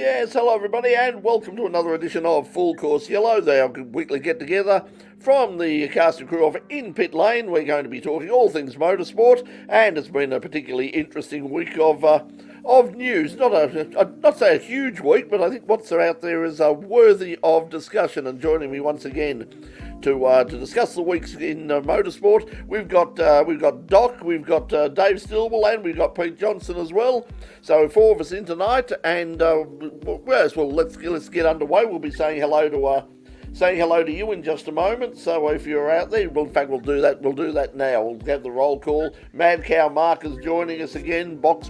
Yes, hello everybody, and welcome to another edition of Full Course Yellow, our weekly get-together from the cast and crew of In Pit Lane. We're going to be talking all things motorsport, and it's been a particularly interesting week of news. I'd not say a huge week, but I think what's out there is worthy of discussion. And joining me once again to discuss the weeks in motorsport, we've got Doc, we've got Dave Stilwell, and we've got Pete Johnson as well. So four of us in tonight, and let's get underway. We'll be saying hello to you in just a moment. So if you're out there, well, in fact, we'll do that. We'll do that now. We'll have the roll call. Mad Cow Mark is joining us again. Box,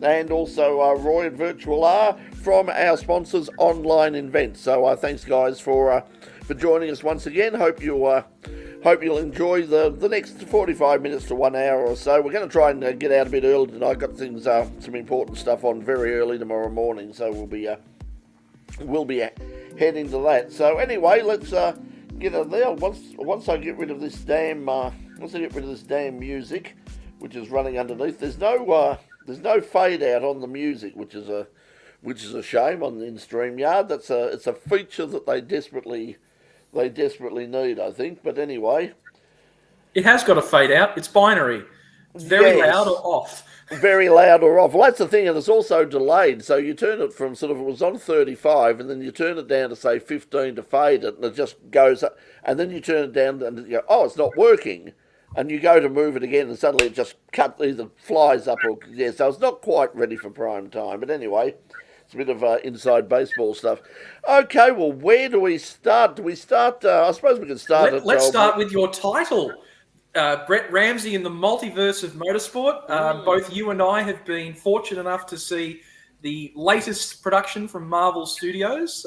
and also Roy at Virtual R from our sponsors Online Invent. So thanks guys for joining us once again. Hope you'll enjoy the next 45 minutes to 1 hour or so. We're going to try and get out a bit early tonight. Got things some important stuff on very early tomorrow morning, so we'll be heading to that. So anyway, let's get out there. Once I get rid of this damn music, which is running underneath. There's no fade out on the music, which is a shame on the StreamYard. It's a feature that they desperately need, I think. But anyway, it has got a fade out. It's binary. It's very loud or off. Very loud or off. Well, that's the thing, and it's also delayed. So you turn it from it was on 35, and then you turn it down to say 15 to fade it, and it just goes up. And then you turn it down, and you go, oh, it's not working. And you go to move it again, and suddenly it just either flies up or so it's not quite ready for prime time. But anyway, it's a bit of inside baseball stuff. Okay, well, where do we start? Do we start? I suppose we can start. Let's start with your title, Brett Ramsey in the multiverse of motorsport. Both you and I have been fortunate enough to see the latest production from Marvel Studios,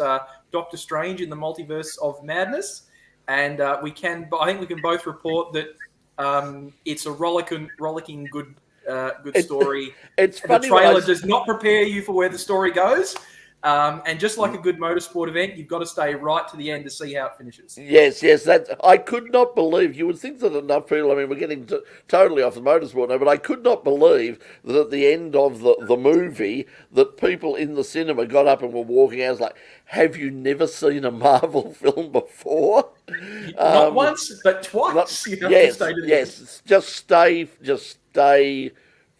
Doctor Strange in the Multiverse of Madness, and I think we can both report that it's a rollicking good story. It's funny. The trailer does not prepare you for where the story goes. And just like a good motorsport event, you've got to stay right to the end to see how it finishes. Yes. I could not believe. You would think that enough people. I mean, we're getting totally off the motorsport now, but I could not believe that at the end of the movie, that people in the cinema got up and were walking out. I was like, have you never seen a Marvel film before? Not once, but twice. Yes. Just stay.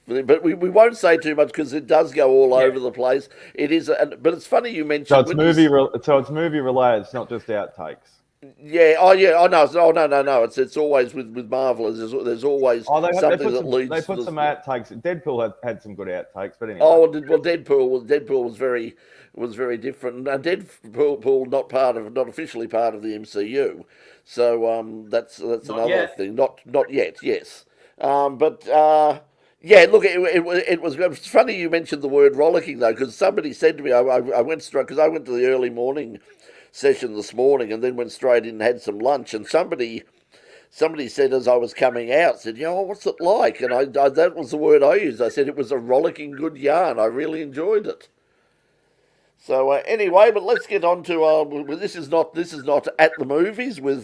But we won't say too much because it does go all over the place. It is, but it's funny you mentioned. So it's movie related. It's not just outtakes. Yeah. Oh, yeah. Oh no. It's always with Marvel. There's always something that leads. They put some outtakes. Deadpool had some good outtakes, but anyway. Oh well, Deadpool was very different. Now, Deadpool not officially part of the MCU, so that's another thing. Not yet. Yes, but. Yeah, look, it was funny you mentioned the word rollicking, though, because somebody said to me, I went straight, because I went to the early morning session this morning and then went straight in and had some lunch, and somebody said as I was coming out, said, what's it like? And I that was the word I used. I said it was a rollicking good yarn. I really enjoyed it. So anyway, but let's get on to this is not at the movies with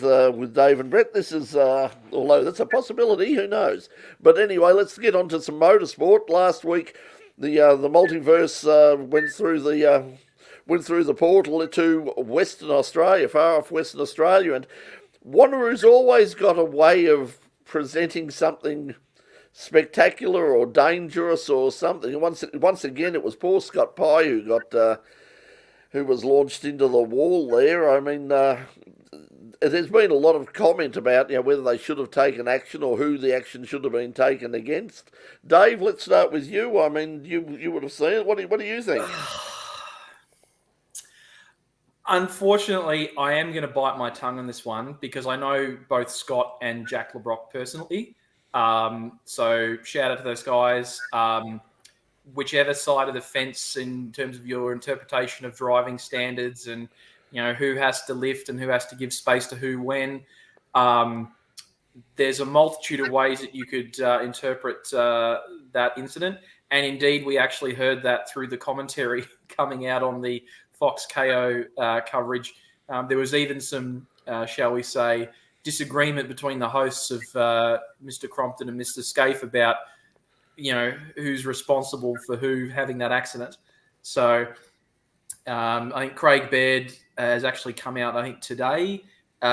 Dave and Brett. This is although that's a possibility, who knows? But anyway, let's get on to some motorsport. Last week, the multiverse went through the portal to Western Australia, far off Western Australia, and Wanneroo's always got a way of presenting something spectacular or dangerous or something. Once again, it was poor Scott Pye who was launched into the wall there. I mean, there's been a lot of comment about whether they should have taken action or who the action should have been taken against. Dave, let's start with you. I mean, you would have seen it. What do you think? Unfortunately, I am going to bite my tongue on this one because I know both Scott and Jack LeBrock personally. So shout out to those guys. Whichever side of the fence in terms of your interpretation of driving standards and, who has to lift and who has to give space to who when. There's a multitude of ways that you could interpret that incident. And indeed, we actually heard that through the commentary coming out on the Fox KO coverage. There was even some, shall we say, disagreement between the hosts of Mr. Crompton and Mr. Scaife about who's responsible for who having that accident. So I think Craig Baird has actually come out, I think, today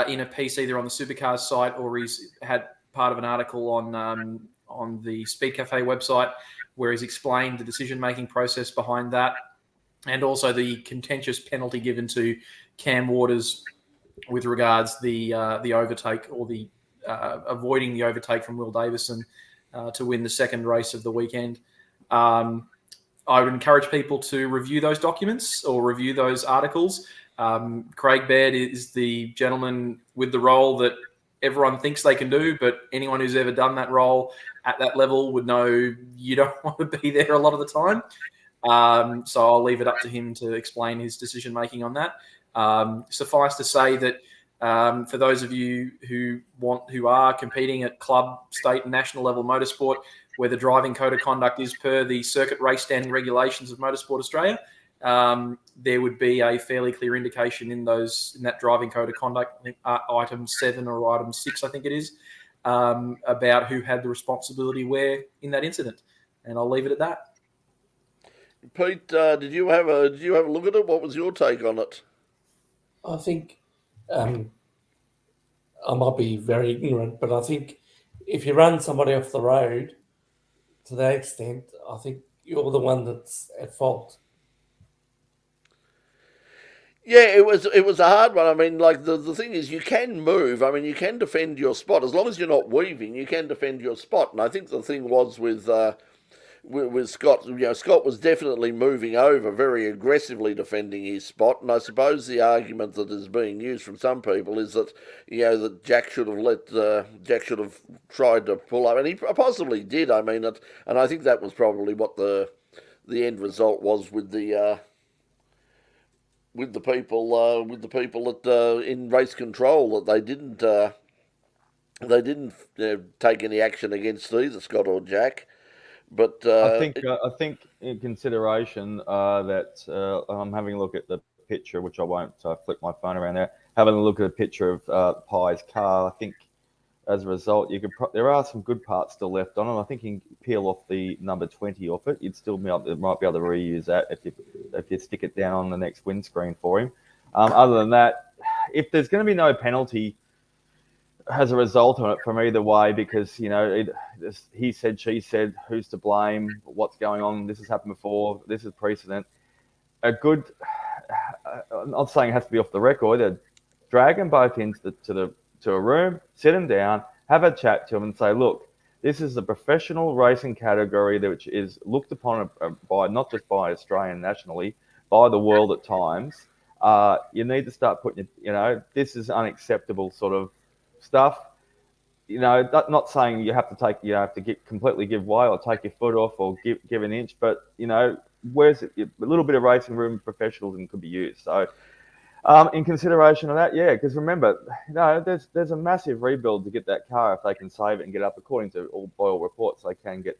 in a piece either on the Supercars site or he's had part of an article on the Speed Cafe website where he's explained the decision-making process behind that and also the contentious penalty given to Cam Waters with regards the overtake or the avoiding the overtake from Will Davison to win the second race of the weekend. I would encourage people to review those documents or review those articles. Craig Baird is the gentleman with the role that everyone thinks they can do, but anyone who's ever done that role at that level would know you don't want to be there a lot of the time. So I'll leave it up to him to explain his decision-making on that. Suffice to say that for those of you who are competing at club, state, and national level motorsport, where the driving code of conduct is per the circuit race standing regulations of Motorsport Australia, there would be a fairly clear indication in that driving code of conduct, I think, item 7 or item 6, I think it is, about who had the responsibility where in that incident. And I'll leave it at that. Pete, did you have a look at it? What was your take on it? I think I might be very ignorant, but I think if you run somebody off the road to that extent, I think you're the one that's at fault. Yeah, it was a hard one. I mean, like the thing is, you can move. I mean, you can defend your spot as long as you're not weaving. You can defend your spot, and I think the thing was with Scott. You know, Scott was definitely moving over, very aggressively defending his spot. And I suppose the argument that is being used from some people is that that Jack should have tried to pull up, and he possibly did. I mean, and I think that was probably what the end result was with the people that in race control, that they didn't take any action against either Scott or Jack. But I think in consideration that I'm having a look at the picture, which I won't flip my phone around there. Having a look at a picture of Pye's car, I think as a result, there are some good parts still left on it. I think you can peel off the number 20 off it. You'd still might be able to reuse that if you stick it down on the next windscreen for him. Other than that, if there's going to be no penalty as a result of it from either way, because he said, she said, who's to blame, what's going on, this has happened before, this is precedent. I'm not saying it has to be off the record. Drag them both into to a room, sit them down, have a chat to them, and say, look, this is a professional racing category which is looked upon by not just by Australia nationally, by the world at times. You need to start putting, this is unacceptable sort of stuff. Not saying you have to completely give way or take your foot off or give an inch, but where's it, a little bit of racing room professionalism could be used. So in consideration of that, yeah, because remember, there's a massive rebuild to get that car if they can save it and get up. According to all reports, they can get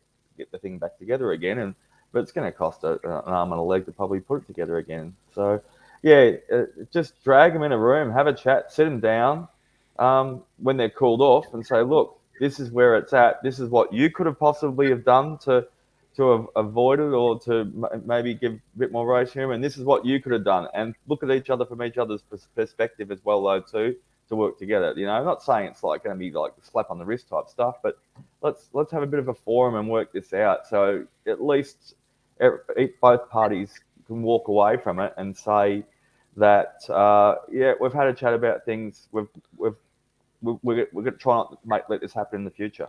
the thing back together again, but it's going to cost an arm and a leg to probably put it together again. So yeah, just drag them in a room, have a chat, sit them down when they're cooled off, and say, look, this is where it's at. This is what you could have possibly have done to avoid it or to maybe give a bit more race humor, and this is what you could have done. And look at each other from each other's perspective as well, though, too, to work together. I'm not saying it's like going to be like slap on the wrist type stuff, but let's have a bit of a forum and work this out. So at least both parties can walk away from it and say that we've had a chat about things. We're going to try not to let this happen in the future.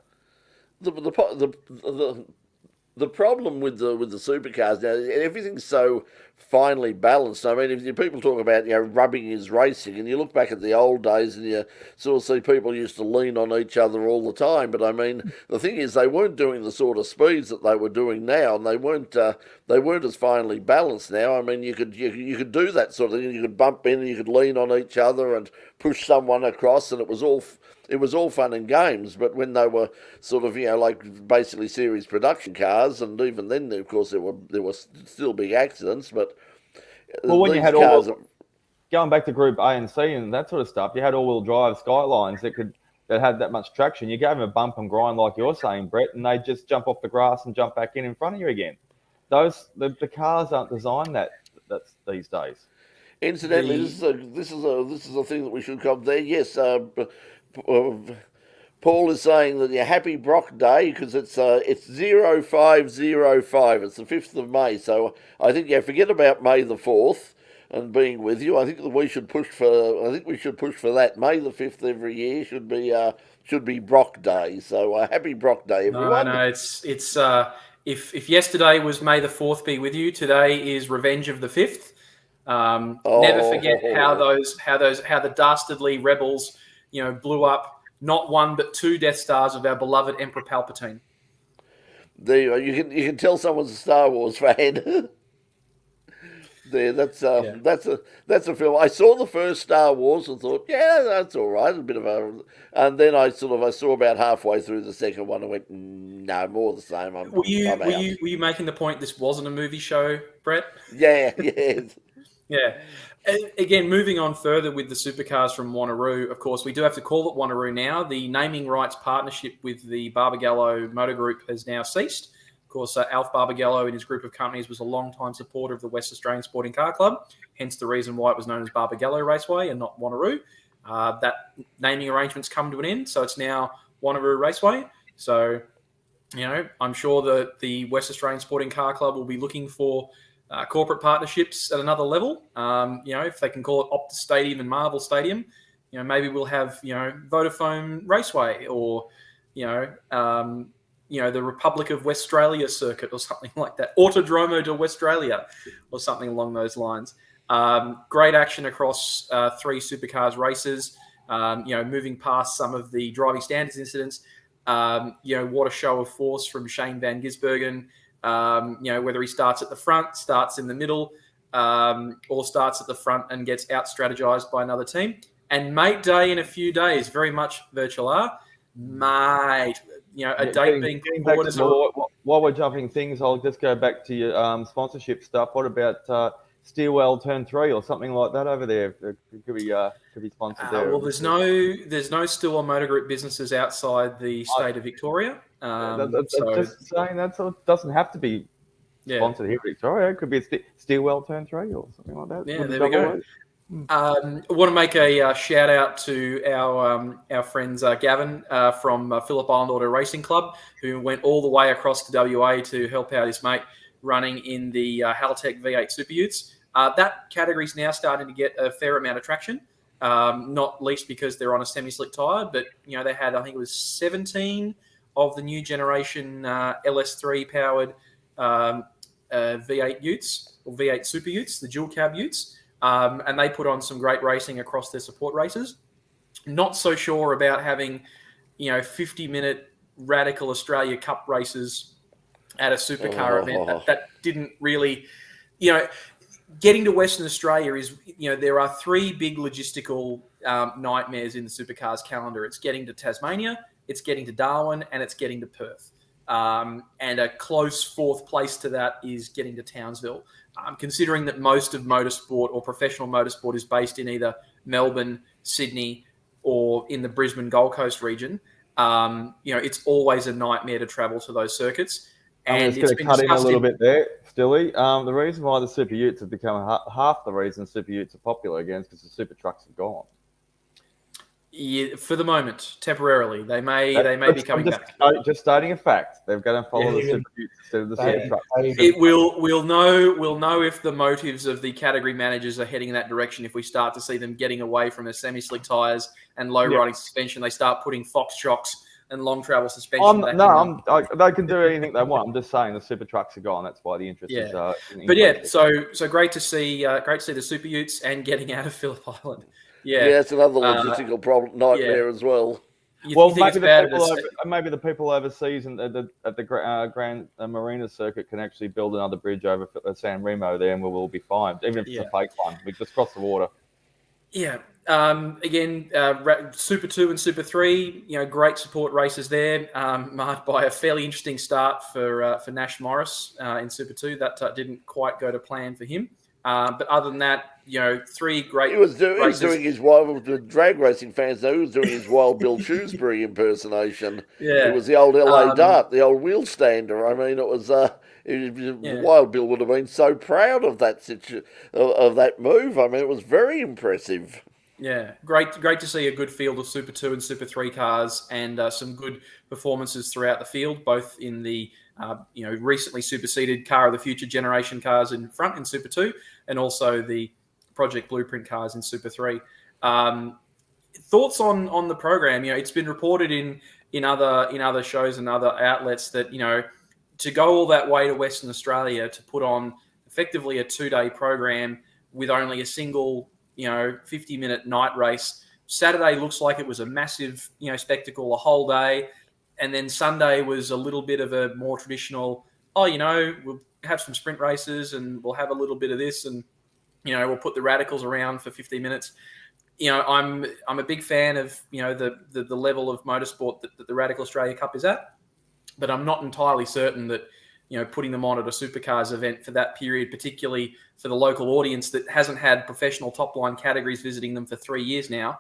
The problem with the supercars now, everything's so finely balanced. I mean, if people talk about rubbing is racing, and you look back at the old days, and you sort of see people used to lean on each other all the time. But I mean, the thing is, they weren't doing the sort of speeds that they were doing now, and they weren't as finely balanced now. I mean, you could do that sort of thing. You could bump in, and you could lean on each other and push someone across, and it was all fun and games. But when they were sort of like basically series production cars, and even then, of course, there were still big accidents. But when you had going back to Group A and C and that sort of stuff, you had all-wheel drive Skylines that had that much traction. You gave them a bump and grind, like you're saying, Brett, and they just jump off the grass and jump back in front of you again. The cars aren't designed that's these days. Incidentally, this is a thing that we should cover there. Yes, Paul is saying that your happy Brock Day because it's 0505. It's the 5th of May. So I think forget about May the 4th and being with you. I think that we should push for. I think we should push for that. May the 5th every year should be Brock Day. So happy Brock Day, everyone. No, it's if yesterday was May the 4th be with you, today is Revenge of the 5th. Never forget how the dastardly rebels, blew up not one but 2 Death Stars of our beloved Emperor Palpatine. There you can tell someone's a Star Wars fan. That's a film. I saw the first Star Wars and thought, yeah, that's all right. And then I saw about halfway through the second one and went, no, more the same. Were you making the point this wasn't a movie show, Brett? Yeah. Yeah. Again, moving on further with the supercars from Wanneroo, of course, we do have to call it Wanneroo now. The naming rights partnership with the Barbagallo Motor Group has now ceased. Of course, Alf Barbagallo and his group of companies was a long-time supporter of the West Australian Sporting Car Club, hence the reason why it was known as Barbagallo Raceway and not Wanneroo. That naming arrangement's come to an end, so it's now Wanneroo Raceway. So, I'm sure that the West Australian Sporting Car Club will be looking for corporate partnerships at another level. If they can call it Optus Stadium and Marvel Stadium, maybe we'll have, Vodafone Raceway or, the Republic of Westralia circuit or something like that. Autodromo de Westralia or something along those lines. Great action across 3 supercars races, moving past some of the driving standards incidents. What a show of force from Shane Van Gisbergen. Whether he starts at the front, starts in the middle, or starts at the front and gets out-strategized by another team. And Mate Day in a few days, very much virtual R. Mate, a date being forward as well. While we're jumping things, I'll just go back to your sponsorship stuff. What about Steelwell Turn 3 or something like that over there? Could be sponsored there. Well, there's no Stillwell Motor Group businesses outside the state of Victoria. Just saying that doesn't have to be sponsored here in Victoria. It could be a Steelwell Turn 3 or something like that. Yeah, there we go. I want to make a shout out to our friends Gavin from Phillip Island Auto Racing Club, who went all the way across to WA to help out his mate running in the Haltech V8 Super Utes. That category is now starting to get a fair amount of traction, not least because they're on a semi-slick tyre, but they had, I think it was 17 of the new generation LS3 powered V8 Utes or V8 Super Utes, the dual cab Utes, and they put on some great racing across their support races. Not so sure about having 50-minute Radical Australia Cup races at a supercar event. That didn't really, getting to Western Australia is, there are 3 big logistical nightmares in the supercars calendar. It's getting to Tasmania, it's getting to Darwin, and it's getting to Perth. And a close 4th place to that is getting to Townsville. Considering that most of motorsport or professional motorsport is based in either Melbourne, Sydney, or in the Brisbane Gold Coast region, it's always a nightmare to travel to those circuits. And it's going to cut in a little bit there, Stilly. The reason why the Super Utes have become half the reason Super Utes are popular again is because the Super Trucks have gone. Yeah, for the moment, temporarily, they may be coming back. Just stating a fact, they're going to follow the Super Utes instead of the Super Trucks. We'll know if the motives of the category managers are heading in that direction. If we start to see them getting away from the semi-slick tyres and low riding suspension, they start putting Fox shocks and long travel suspension. They can do anything they want. I'm just saying the Super Trucks are gone. That's why the interest is. So great to see the Super Utes and getting out of Phillip Island. Yeah, it's another logistical nightmare as well. Maybe the people overseas and at the Grand Marina circuit can actually build another bridge over San Remo there, and we'll be fine. Even if it's a fake one, we just cross the water. Yeah. Again, Super 2 and Super 3, great support races there, marked by a fairly interesting start for Nash Morris in Super 2. That didn't quite go to plan for him. But other than that, three great He was races. doing his wild, the drag racing fans know, he was doing his Wild Bill Shrewsbury impersonation. Yeah. It was the old LA Dart, the old wheel stander. I mean, Wild Bill would have been so proud of of that move. I mean, it was very impressive. Yeah, great to see a good field of Super 2 and Super 3 cars, and some good performances throughout the field, both in the recently superseded Car of the Future generation cars in front in Super 2, and also the Project Blueprint cars in Super 3. Thoughts on the program? It's been reported in other shows and other outlets that to go all that way to Western Australia to put on effectively a 2-day program with only a single 50-minute night race. Saturday looks like it was a massive spectacle, a whole day, and then Sunday was a little bit of a more traditional. We'll have some sprint races and we'll have a little bit of this, and we'll put the radicals around for 15 minutes. I'm a big fan of the level of motorsport that the Radical Australia Cup is at, but I'm not entirely certain that putting them on at a Supercars event for that period, particularly for the local audience that hasn't had professional top line categories visiting them for 3 years now,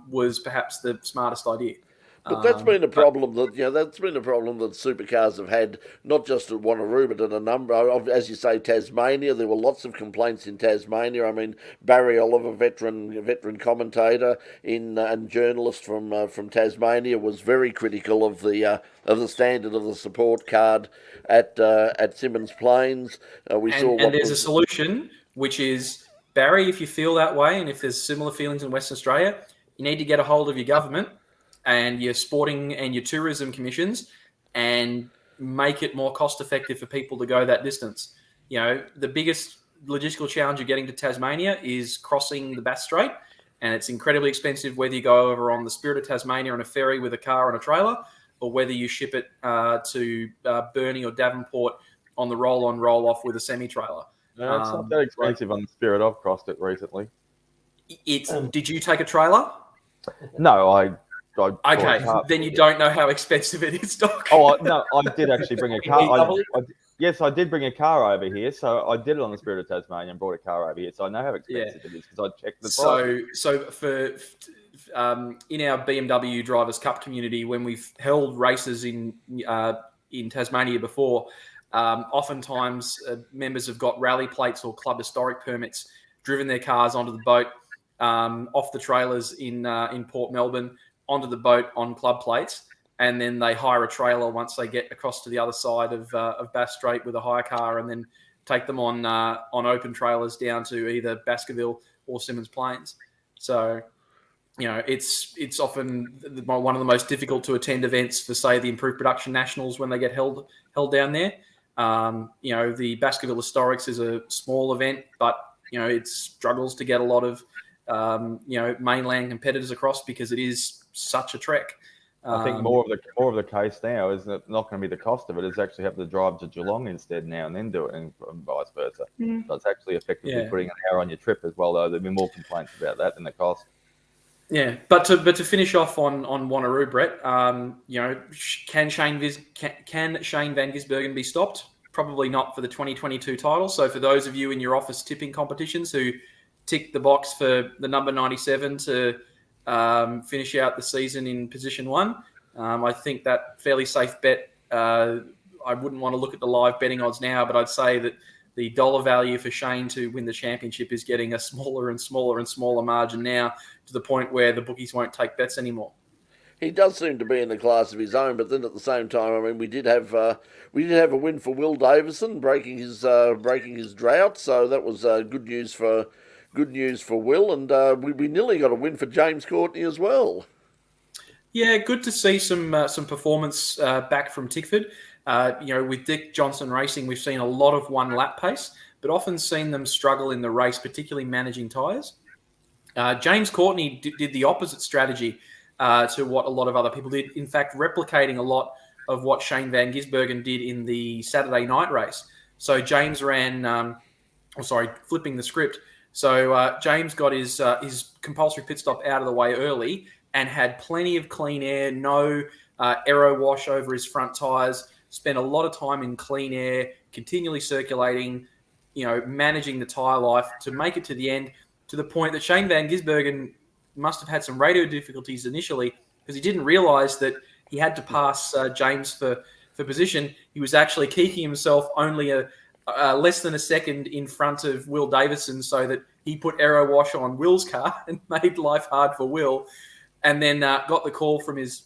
was perhaps the smartest idea. But that's been a problem that supercars have had, not just at Wanneroo, but in a number of, as you say, Tasmania. There were lots of complaints in Tasmania. I mean, Barry Oliver, veteran commentator and journalist from Tasmania, was very critical of the standard of the support card at Symmons Plains. And there's a solution, which is, Barry, if you feel that way, and if there's similar feelings in Western Australia, you need to get a hold of your government and your sporting and your tourism commissions and make it more cost effective for people to go that distance. The biggest logistical challenge of getting to Tasmania is crossing the Bass Strait, and it's incredibly expensive whether you go over on the Spirit of Tasmania on a ferry with a car and a trailer, or whether you ship it to Burnie or Davenport on the roll-on, roll-off with a semi-trailer. No, it's not that expensive on the Spirit. I've crossed it recently. Did you take a trailer? No, I okay, then you don't know how expensive it is, Doc. Oh, no, I did actually bring a car. Yes, I did bring a car over here. So I did it on the Spirit of Tasmania and brought a car over here. So I know how expensive it is because I checked the price. So for in our BMW Drivers' Cup community, when we've held races in Tasmania before, oftentimes members have got rally plates or club historic permits, driven their cars onto the boat, off the trailers in Port Melbourne, onto the boat on club plates, and then they hire a trailer once they get across to the other side of Bass Strait with a hire car, and then take them on open trailers down to either Baskerville or Symmons Plains. So, it's often one of the most difficult to attend events for, say, the Improved Production Nationals when they get held down there. The Baskerville Historics is a small event, but it struggles to get a lot of mainland competitors across because it is such a trek. I think more of the case now is that not going to be the cost of it. It's actually having to drive to Geelong instead now and then do it, and vice versa. Mm. So it's actually effectively putting an hour on your trip as well. Though there'll be more complaints about that than the cost. Yeah, but to finish off on Wanneroo, Brett, can Shane Van Gisbergen be stopped? Probably not for the 2022 title. So for those of you in your office tipping competitions who tick the box for the number 97 to finish out the season in position 1, I think that fairly safe bet. I wouldn't want to look at the live betting odds now, but I'd say that the dollar value for Shane to win the championship is getting a smaller and smaller and smaller margin now, to the point where the bookies won't take bets anymore. He does seem to be in a class of his own, but then at the same time, I mean, we did have a win for Will Davison, breaking his drought. So that was good news for Will, and we nearly got a win for James Courtney as well. Yeah, good to see some performance back from Tickford. With Dick Johnson Racing, we've seen a lot of one-lap pace, but often seen them struggle in the race, particularly managing tyres. James Courtney did the opposite strategy to what a lot of other people did, in fact, replicating a lot of what Shane Van Gisbergen did in the Saturday night race. So James ran, flipping the script. So James got his compulsory pit stop out of the way early and had plenty of clean air, no aero wash over his front tyres, spent a lot of time in clean air, continually circulating, managing the tyre life to make it to the end, to the point that Shane Van Gisbergen must have had some radio difficulties initially because he didn't realise that he had to pass James for position. He was actually keeping himself only less than a second in front of Will Davison, so that he put aero wash on Will's car and made life hard for Will. And then got the call from his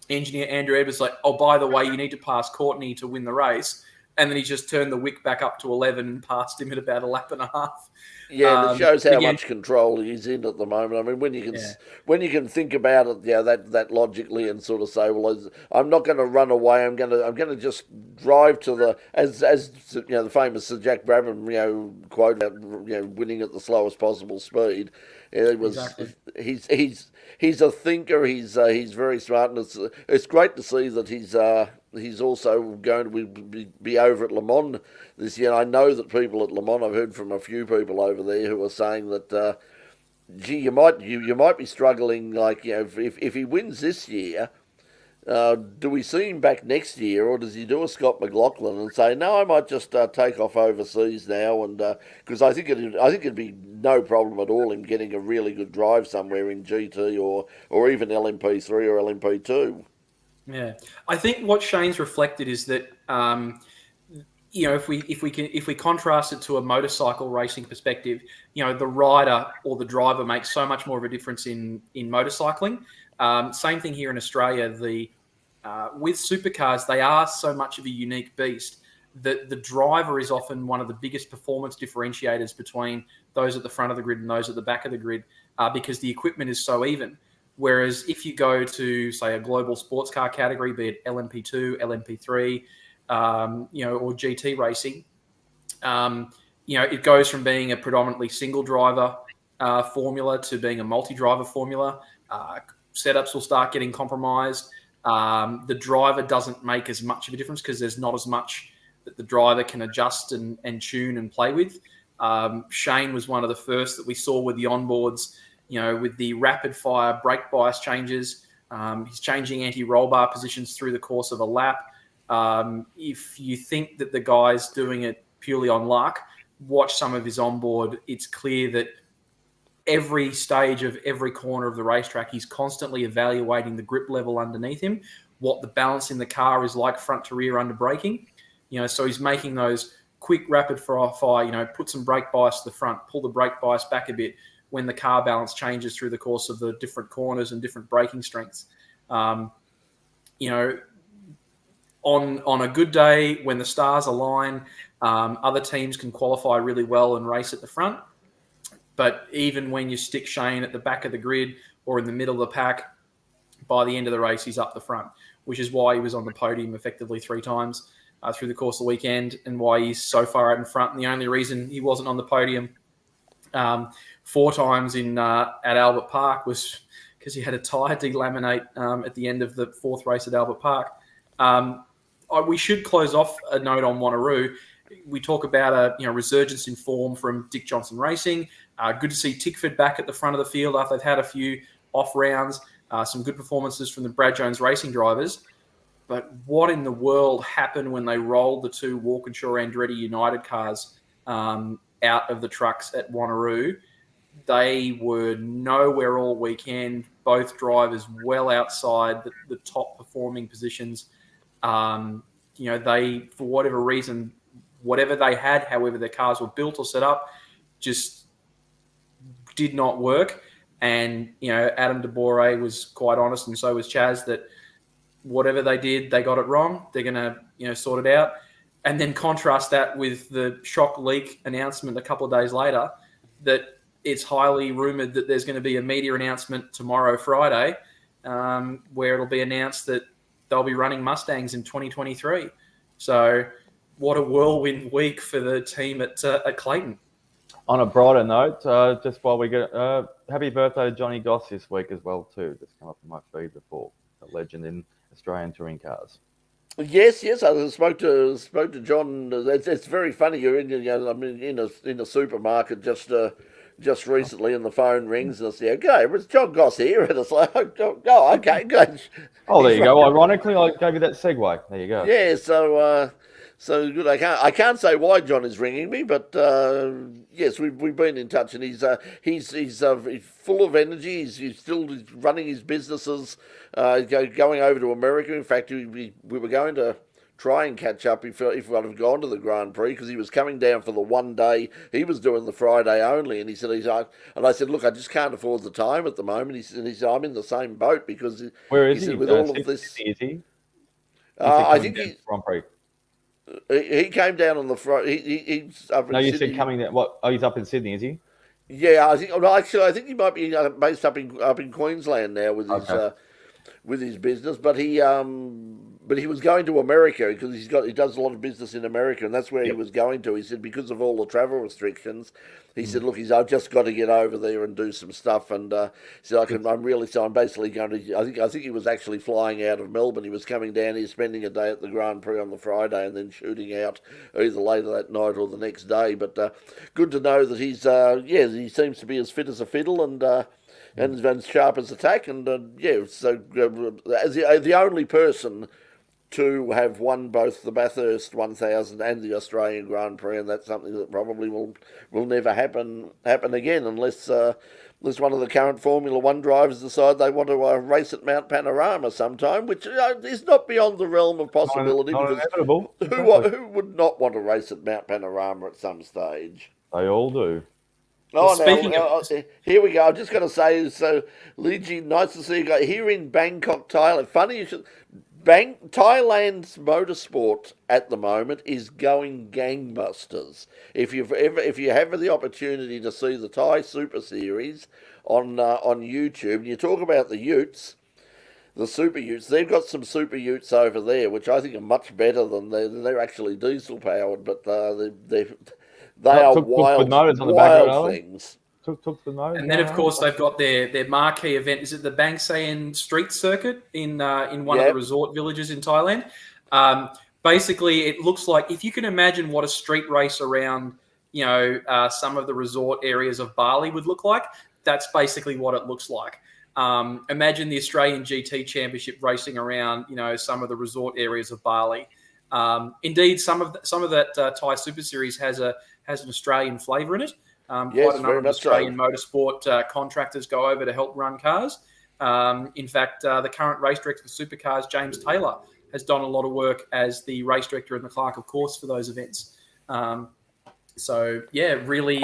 engineer, Andrew Edwards, like, oh, by the way, you need to pass Courtney to win the race. And then he just turned the wick back up to 11 and passed him at about a lap and a half. Yeah, it shows how much control he's in at the moment. I mean, when you can think about it, that logically, and sort of say, well, I'm not going to run away. I'm going to just drive to the as the famous Sir Jack Brabham quote about winning at the slowest possible speed. It was exactly. He's a thinker. He's very smart, and it's great to see that he's also going to be over at Le Mans this year. I know that people at Le Mans, I've heard from a few people over there who are saying that, you might be struggling. Like, if he wins this year, do we see him back next year, or does he do a Scott McLaughlin and say, no, I might just take off overseas now? And because I think it'd be no problem at all in getting a really good drive somewhere in GT or even LMP3 or LMP2. Yeah, I think what Shane's reflected is that if we contrast it to a motorcycle racing perspective, the rider or the driver makes so much more of a difference in motorcycling. Same thing here in Australia. With supercars, they are so much of a unique beast that the driver is often one of the biggest performance differentiators between those at the front of the grid and those at the back of the grid, because the equipment is so even. Whereas if you go to, say, a global sports car category, be it LMP2, LMP3, or GT racing, it goes from being a predominantly single driver formula to being a multi-driver formula. Setups will start getting compromised. The driver doesn't make as much of a difference because there's not as much that the driver can adjust and tune and play with. Shane was one of the first that we saw with the onboards, with the rapid fire brake bias changes. He's changing anti-roll bar positions through the course of a lap. If you think that the guy's doing it purely on luck, watch some of his onboard. It's clear that every stage of every corner of the racetrack, he's constantly evaluating the grip level underneath him, what the balance in the car is like front to rear under braking. So he's making those quick rapid fire, put some brake bias to the front, pull the brake bias back a bit when the car balance changes through the course of the different corners and different braking strengths. On a good day, when the stars align, other teams can qualify really well and race at the front. But even when you stick Shane at the back of the grid or in the middle of the pack, by the end of the race, he's up the front, which is why he was on the podium effectively 3 times through the course of the weekend, and why he's so far out in front. And the only reason he wasn't on the podium 4 times at Albert Park was because he had a tyre delaminate at the end of the 4th race at Albert Park. We should close off a note on Wanneroo. We talk about a resurgence in form from Dick Johnson Racing. Good to see Tickford back at the front of the field after they've had a few off rounds. Some good performances from the Brad Jones Racing drivers. But what in the world happened when they rolled the 2 Walkinshaw Andretti United cars out of the trucks at Wanneroo? They were nowhere all weekend. Both drivers well outside the top performing positions. They, for whatever reason, whatever they had, however their cars were built or set up, just did not work. And, Adam de Boer was quite honest, and so was Chaz, that whatever they did, they got it wrong. They're going to, sort it out. And then contrast that with the shock leak announcement a couple of days later that it's highly rumoured that there's going to be a media announcement tomorrow, Friday, where it'll be announced that they'll be running Mustangs in 2023. So what a whirlwind week for the team at Clayton. On a brighter note, just while we get happy birthday to Johnny Goss this week as well too. Just come up in my feed before, a legend in Australian touring cars. Yes. I spoke to John. It's very funny. You're in a supermarket just recently, and the phone rings, and I say, "Okay, it's John Goss here," and it's like, "Oh, okay, good." Oh, there you go. Ironically, I gave you that segue. There you go. Yeah. So good. I can't say why John is ringing me, but yes, we've been in touch, and he's full of energy. He's still running his businesses, going over to America. In fact, we were going to try and catch up if I'd have gone to the Grand Prix, because he was coming down for the one day. He was doing the Friday only, and he said and I said, look, I just can't afford the time at the moment. He said I'm in the same boat, because Where is he? said with all of this. Sydney, is he? I think Grand Prix. he came down on the Friday. He's up in No, you Sydney. said coming down. What? Oh, he's up in Sydney, is he? Yeah, I think. Well, actually, I think he might be based up in Queensland now with his business. But he was going to America, because he does a lot of business in America, and that's where he was going to. He said because of all the travel restrictions, he said, look, I've just got to get over there and do some stuff, and so I'm basically going to. I think he was actually flying out of Melbourne. He was coming down here, spending a day at the Grand Prix on the Friday, and then shooting out either later that night or the next day. But good to know that he seems to be as fit as a fiddle, and as sharp as a tack, and so as the only person to have won both the Bathurst 1000 and the Australian Grand Prix, and that's something that probably will never happen again, unless one of the current Formula One drivers decide they want to race at Mount Panorama sometime, which is not beyond the realm of possibility. Not inevitable. Who would not want to race at Mount Panorama at some stage? They all do. Oh, well, here we go. I'm just going to say, so, Liji, nice to see you guys here in Bangkok, Thailand. Funny you should. Thailand's motorsport at the moment is going gangbusters. If you have the opportunity to see the Thai Super Series on YouTube, and you talk about the utes, the super utes, they've got some super utes over there, which I think are much better than they're actually diesel powered, but they are wild things. Took the nose. And then, of course, they've got their marquee event. Is it the Bang Saen Street Circuit in one of the resort villages in Thailand? Basically, it looks like, if you can imagine what a street race around, some of the resort areas of Bali would look like, that's basically what it looks like. Imagine the Australian GT Championship racing around, some of the resort areas of Bali. Indeed, some of that Thai Super Series has an Australian flavour in it. Quite a number of Australian motorsport contractors go over to help run cars. In fact, the current race director for Supercars, James Taylor, has done a lot of work as the race director and the clerk of course for those events. Really.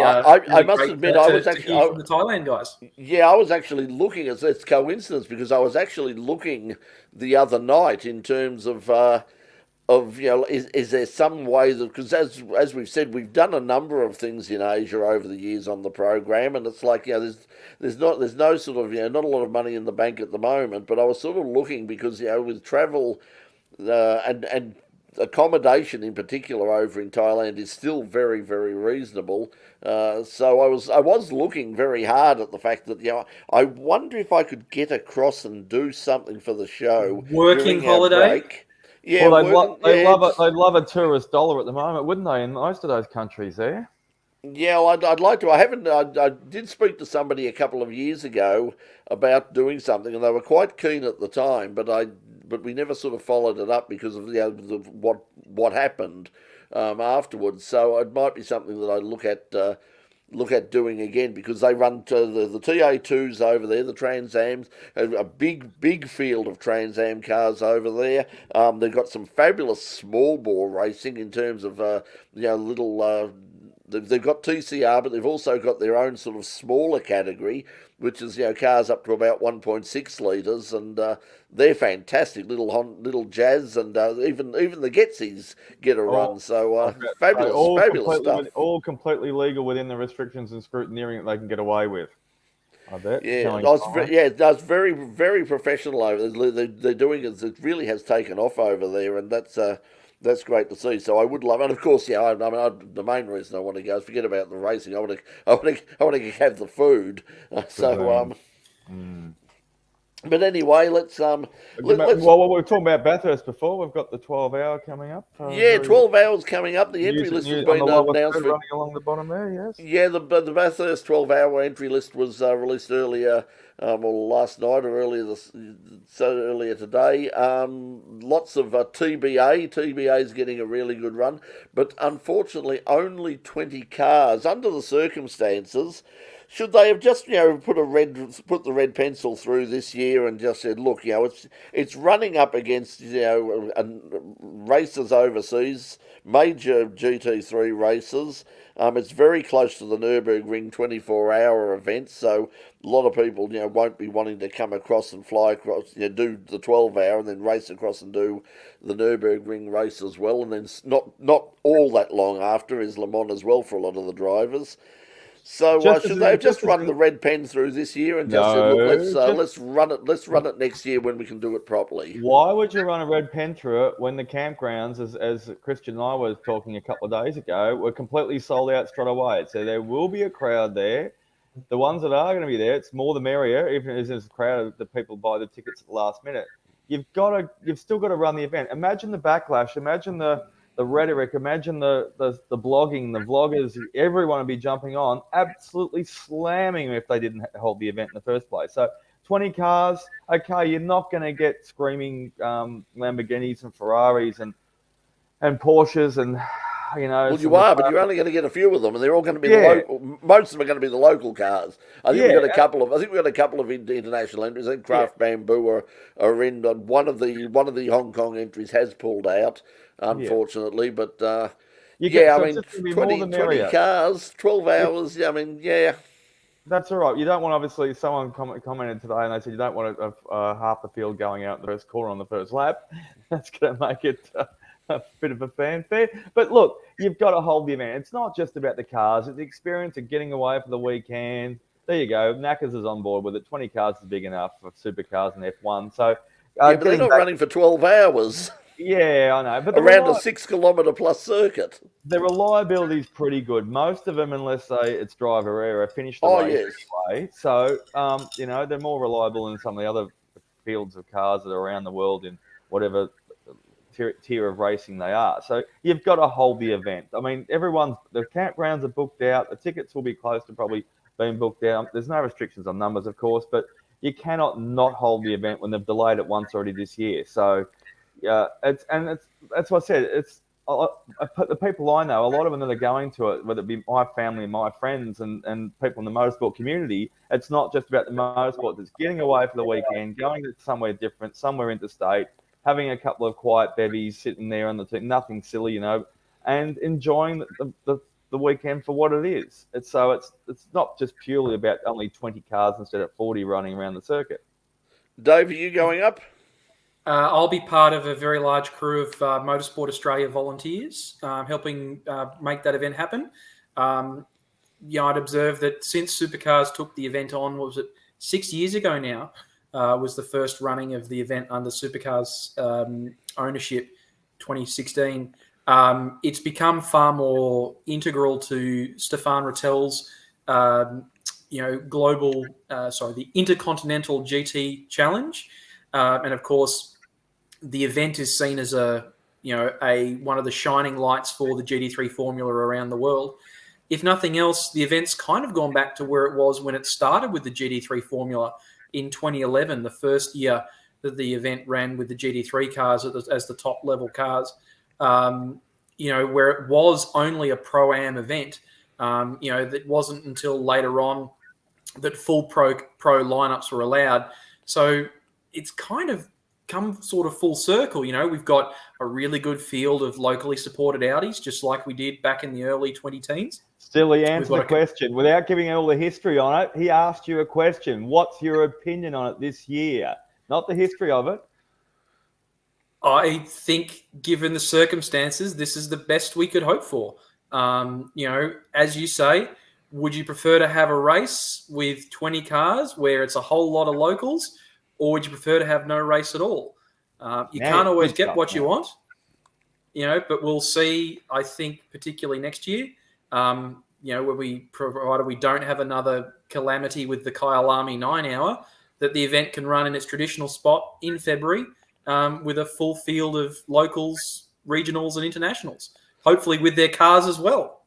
I must admit, I was actually from the Thailand guys. Yeah, I was actually looking. It's coincidence, because I was actually looking the other night in terms of is there some way that, because as we've said, we've done a number of things in Asia over the years on the program, and it's like there's no sort of not a lot of money in the bank at the moment, but I was sort of looking, because with travel and accommodation in particular over in Thailand is still very, very reasonable. So I was looking very hard at the fact that I wonder if I could get across and do something for the show. Working holiday. Break. Yeah, well, they'd love a tourist dollar at the moment, wouldn't they? In most of those countries there. Yeah, well, I'd like to. I did speak to somebody a couple of years ago about doing something, and they were quite keen at the time, but we never sort of followed it up because of what happened afterwards. So it might be something that I look at doing again, because they run to the TA2s over there, the Trans Ams, a big field of Trans Am cars over there. They've got some fabulous small bore racing in terms of little. They've got TCR, but they've also got their own sort of smaller category, which is cars up to about 1.6 litres, and they're fantastic. Little Jazz, and even the Getsies get a run. So fabulous stuff. All completely legal within the restrictions and scrutineering that they can get away with. I bet. Yeah, that's very, very professional over there. They're doing it. It really has taken off over there, and that's great to see. So I would love, and of course, the main reason I want to go is forget about the racing. I want to have the food. But anyway, let's Well, we were talking about Bathurst before. We've got the 12-hour coming up. yeah, 12 hours coming up. The entry list has on been the lower announced third, for. running along the bottom there. Yes. Yeah, the Bathurst 12-hour entry list was released earlier, or last night, or earlier today. Lots of TBA. TBA is getting a really good run, but unfortunately, only 20 cars. Under the circumstances, should they have just put the red pencil through this year and just said, look, it's running up against races overseas, major GT3 races. It's very close to the Nürburgring 24-hour event, so a lot of people, won't be wanting to come across and fly across, do the 12-hour and then race across and do the Nürburgring race as well. And then not all that long after is Le Mans as well for a lot of the drivers. So should they have just run the red pen through this year and just said, look, let's run it next year when we can do it properly? Why would you run a red pen through it when the campgrounds, as Christian and I were talking a couple of days ago, were completely sold out straight away? So there will be a crowd there. The ones that are going to be there, it's more the merrier. Even if there's a crowd that people buy the tickets at the last minute, you've still got to run the event. Imagine the backlash. Imagine the rhetoric, imagine the blogging, the vloggers, everyone would be jumping on, absolutely slamming if they didn't hold the event in the first place. So 20 cars, okay, you're not going to get screaming Lamborghinis and Ferraris and Porsches and, Well, you are, but you're only going to get a few of them, and they're all going to be most of them are going to be the local cars. I think we've got a couple of international entries. I think Craft Bamboo are in. One of the Hong Kong entries has pulled out, unfortunately. But 20 cars, 12 hours. That's all right. You don't want, obviously, someone commented today and they said you don't want half the field going out in the first corner on the first lap. That's going to make it a bit of a fanfare. But look, you've got to hold the event. It's not just about the cars. It's the experience of getting away for the weekend. There you go. Knackers is on board with it. 20 cars is big enough for Supercars and F1. So, but they're not running for 12 hours. Yeah, I know. But around a 6 kilometre plus circuit. The reliability is pretty good. Most of them, unless it's driver error, finish the race anyway. So, they're more reliable than some of the other fields of cars that are around the world in whatever tier of racing they are. So you've got to hold the event. I mean, the campgrounds are booked out. The tickets will be close to probably being booked out. There's no restrictions on numbers, of course, but you cannot not hold the event when they've delayed it once already this year. So, that's what I said. It's the people I know, a lot of them that are going to it, whether it be my family, my friends, and people in the motorsport community. It's not just about the motorsport. It's getting away for the weekend, going to somewhere different, somewhere interstate, having a couple of quiet bevies sitting there on the team, nothing silly, and enjoying the weekend for what it is. It's not just purely about only 20 cars instead of 40 running around the circuit. Dave, are you going up? I'll be part of a very large crew of Motorsport Australia volunteers helping make that event happen. I'd observed that since Supercars took the event on, what was it, 6 years ago now, was the first running of the event under Supercars ownership, 2016. It's become far more integral to Stefan Rattel's, the Intercontinental GT Challenge. And of course, the event is seen as one of the shining lights for the GT3 formula around the world. If nothing else, the event's kind of gone back to where it was when it started with the GT3 formula in 2011, the first year that the event ran with the GT3 cars as the top level cars, where it was only a Pro-Am event. That wasn't until later on that full pro lineups were allowed. So it's kind of come sort of full circle. We've got a really good field of locally supported Audis, just like we did back in the early 2010s. Still, he answered the question without giving all the history on it. He asked you a question. What's your opinion on it this year? Not the history of it. I think, given the circumstances, this is the best we could hope for. As you say, would you prefer to have a race with 20 cars where it's a whole lot of locals, or would you prefer to have no race at all? You can't always get what you want, but we'll see, I think, particularly next year, provided we don't have another calamity with the Kyalami 9 hour, that the event can run in its traditional spot in February with a full field of locals, regionals, and internationals, hopefully with their cars as well.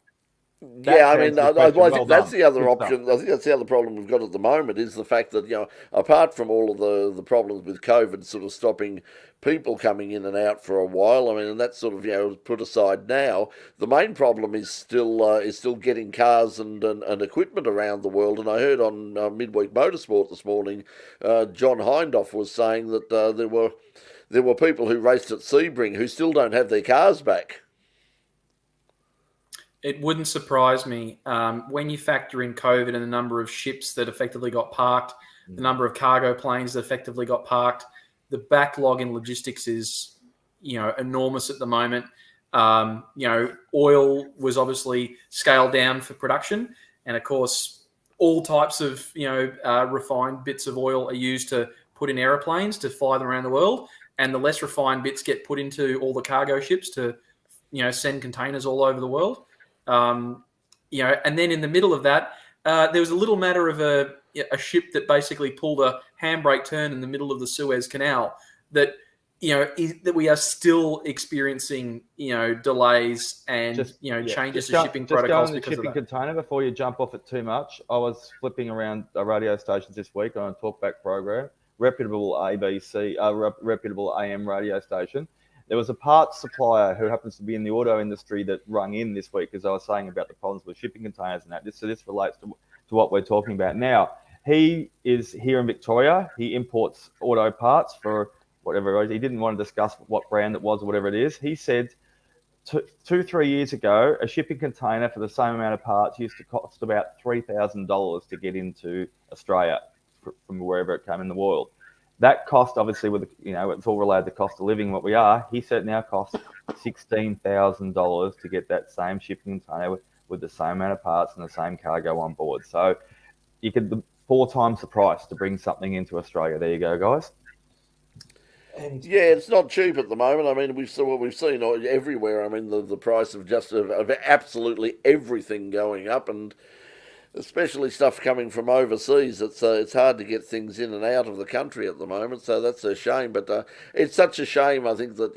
Yeah, I mean, I Well think that's done. the other Good option. I think that's the other problem we've got at the moment is the fact that, apart from all of the problems with COVID sort of stopping people coming in and out for a while, I mean, and that's sort of, put aside now, the main problem is still getting cars and equipment around the world. And I heard on Midweek Motorsport this morning, John Hindhoff was saying that there were people who raced at Sebring who still don't have their cars back. It wouldn't surprise me when you factor in COVID and the number of ships that effectively got parked, the number of cargo planes that effectively got parked. The backlog in logistics is, enormous at the moment. Oil was obviously scaled down for production, and of course, all types of refined bits of oil are used to put in aeroplanes to fly them around the world, and the less refined bits get put into all the cargo ships to send containers all over the world. And then in the middle of that, there was a little matter of a ship that basically pulled a handbrake turn in the middle of the Suez Canal that that we are still experiencing delays and changes to shipping protocols just because go in the shipping of that. container before you jump off it too much. I was flipping around radio stations this week on a talkback program, reputable reputable AM radio station. There was a parts supplier who happens to be in the auto industry that rung in this week, as I was saying about the problems with shipping containers and that. So this relates to what we're talking about now. He is here in Victoria. He imports auto parts for whatever it is. He didn't want to discuss what brand it was or whatever it is. He said 2-3 years ago, a shipping container for the same amount of parts used to cost about $3,000 to get into Australia from wherever it came in the world. That cost, obviously, with it's all related to cost of living. What we are, he said, now costs $16,000 to get that same shipping container with the same amount of parts and the same cargo on board. So you could 4 times the price to bring something into Australia. There you go, guys. And Yeah, it's not cheap at the moment. I mean, we've seen everywhere. I mean, the price of of absolutely everything going up, and especially stuff coming from overseas. It's hard to get things in and out of the country at the moment, so that's a shame. But it's such a shame. I think that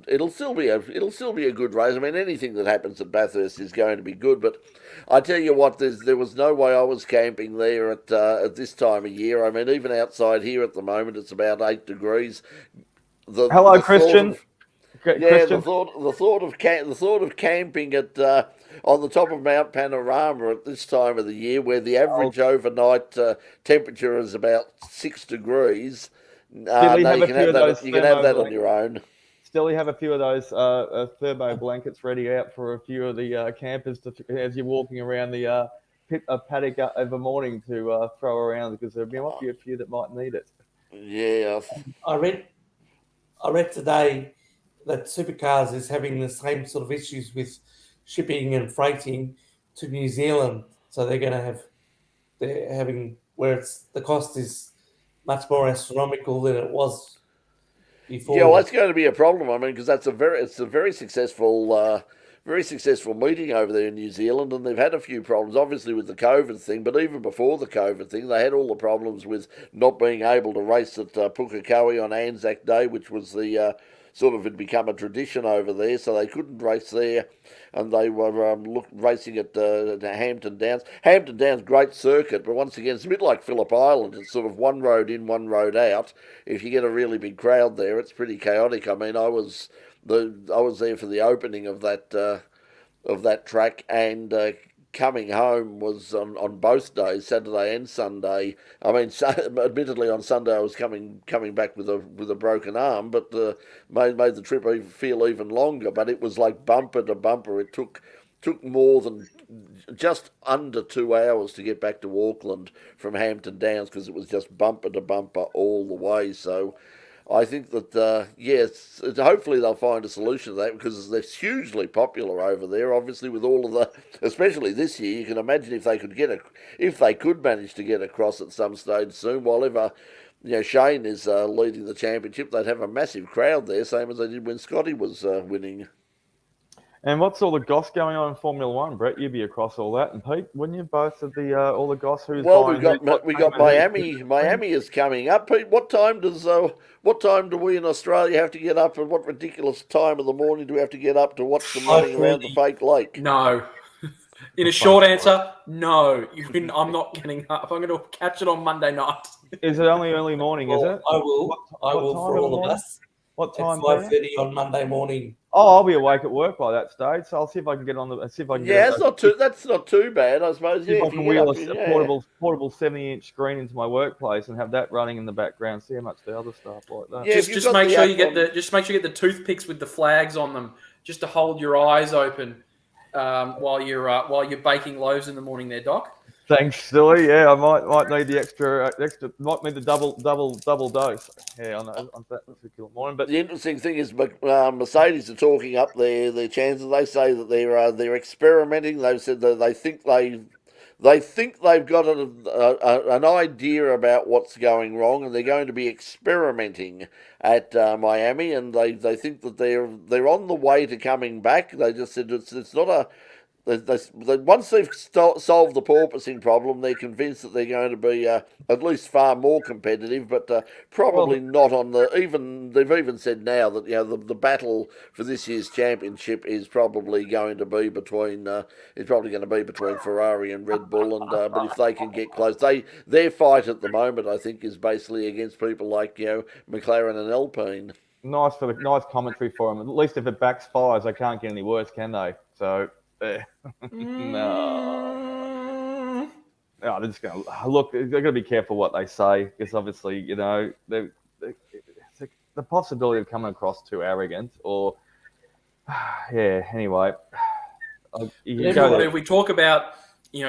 it'll still be a good race. I mean, anything that happens at Bathurst is going to be good. But I tell you what, there was no way I was camping there at this time of year. I mean, even outside here at the moment, it's about 8 degrees. Hello, Christian. Christian. The thought of camping at on the top of Mount Panorama at this time of the year, where the average overnight temperature is about 6 degrees. You can have that on your own. Still, you have a few of those thermo blankets ready out for a few of the campers as you're walking around the paddock of the morning to throw around, because there might be a few that might need it. Yeah, I read today that Supercars is having the same sort of issues with shipping and freighting to New Zealand. So they're having where the cost is much more astronomical than it was before. Yeah, well, that's going to be a problem. I mean, because it's a very successful meeting over there in New Zealand, and they've had a few problems, obviously, with the COVID thing. But even before the COVID thing, they had all the problems with not being able to race at Pukekohe on Anzac Day, which was the had become a tradition over there, so they couldn't race there, and they were racing at Hampton Downs. Hampton Downs, great circuit, but once again, it's a bit like Phillip Island. It's sort of one road in, one road out. If you get a really big crowd there, it's pretty chaotic. I mean, I was there for the opening of that track, and coming home was on both days, Saturday and Sunday. I mean, admittedly on Sunday I was coming back with a broken arm, but made the trip feel even longer. But it was like bumper to bumper. It took more than just under 2 hours to get back to Auckland from Hampton Downs, because it was just bumper to bumper all the way. So I think that, hopefully they'll find a solution to that, because they're hugely popular over there, obviously, with all of especially this year. You can imagine if they could manage to get across at some stage soon, while ever, Shane is leading the championship, they'd have a massive crowd there, same as they did when Scotty was winning. And what's all the goss going on in Formula One, Brett? You'd be across all that, and Pete, wouldn't you? Both of the all the goss. Who's Well, buying? we got Miami. Miami is coming up. Pete, what time do we in Australia have to get up, and what ridiculous time of the morning do we have to get up to watch them running around the fake lake? No. In a short answer, no. I'm not getting up. I'm going to catch it on Monday night. Is it only early morning? Is it? I will. I will for all of us. What time? At 5:30 on Monday morning. Oh, I'll be awake at work by that stage, so I'll see if I can get on the. See if I can. Yeah, that's not too bad, I suppose. See Yeah, if I if can you wheel get up, a portable 70-inch screen into my workplace and have that running in the background. See how much the other stuff like that. Yeah, just make sure you get the toothpicks with the flags on them, just to hold your eyes open while you're baking loaves in the morning, there, Doc. Thanks, Silly. Yeah, I might need the extra. Might need the double dose. Yeah, on that particular morning. But the interesting thing is, Mercedes are talking up their chances. They say that they're experimenting. They've said that they think they've got an idea about what's going wrong, and they're going to be experimenting at Miami. And they think that they're on the way to coming back. They just said it's not a. Once they've solved the porpoising problem, they're convinced that they're going to be at least far more competitive, but probably not on the even. They've even said now that the battle for this year's championship is probably going to be between Ferrari and Red Bull, and but if they can get close, their fight at the moment, I think, is basically against people like McLaren and Alpine. Nice commentary for them. At least if it backfires, they can't get any worse, can they? So. No, they're just going to look. They're going to be careful what they say, because obviously, the possibility of coming across too arrogant, or Anyway, if we talk about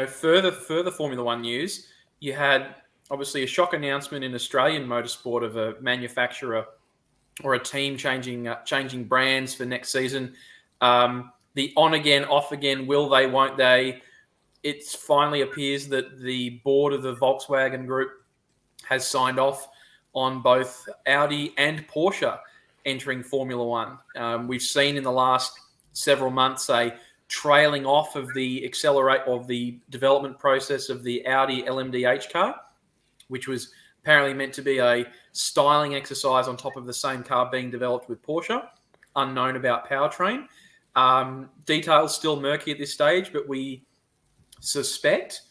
further Formula One news, you had obviously a shock announcement in Australian motorsport of a manufacturer or a team changing brands for next season. The on again, off again, will they, won't they? It finally appears that the board of the Volkswagen Group has signed off on both Audi and Porsche entering Formula One. We've seen in the last several months a trailing off of the development process of the Audi LMDH car, which was apparently meant to be a styling exercise on top of the same car being developed with Porsche. Unknown about powertrain. Details still murky at this stage, but we suspect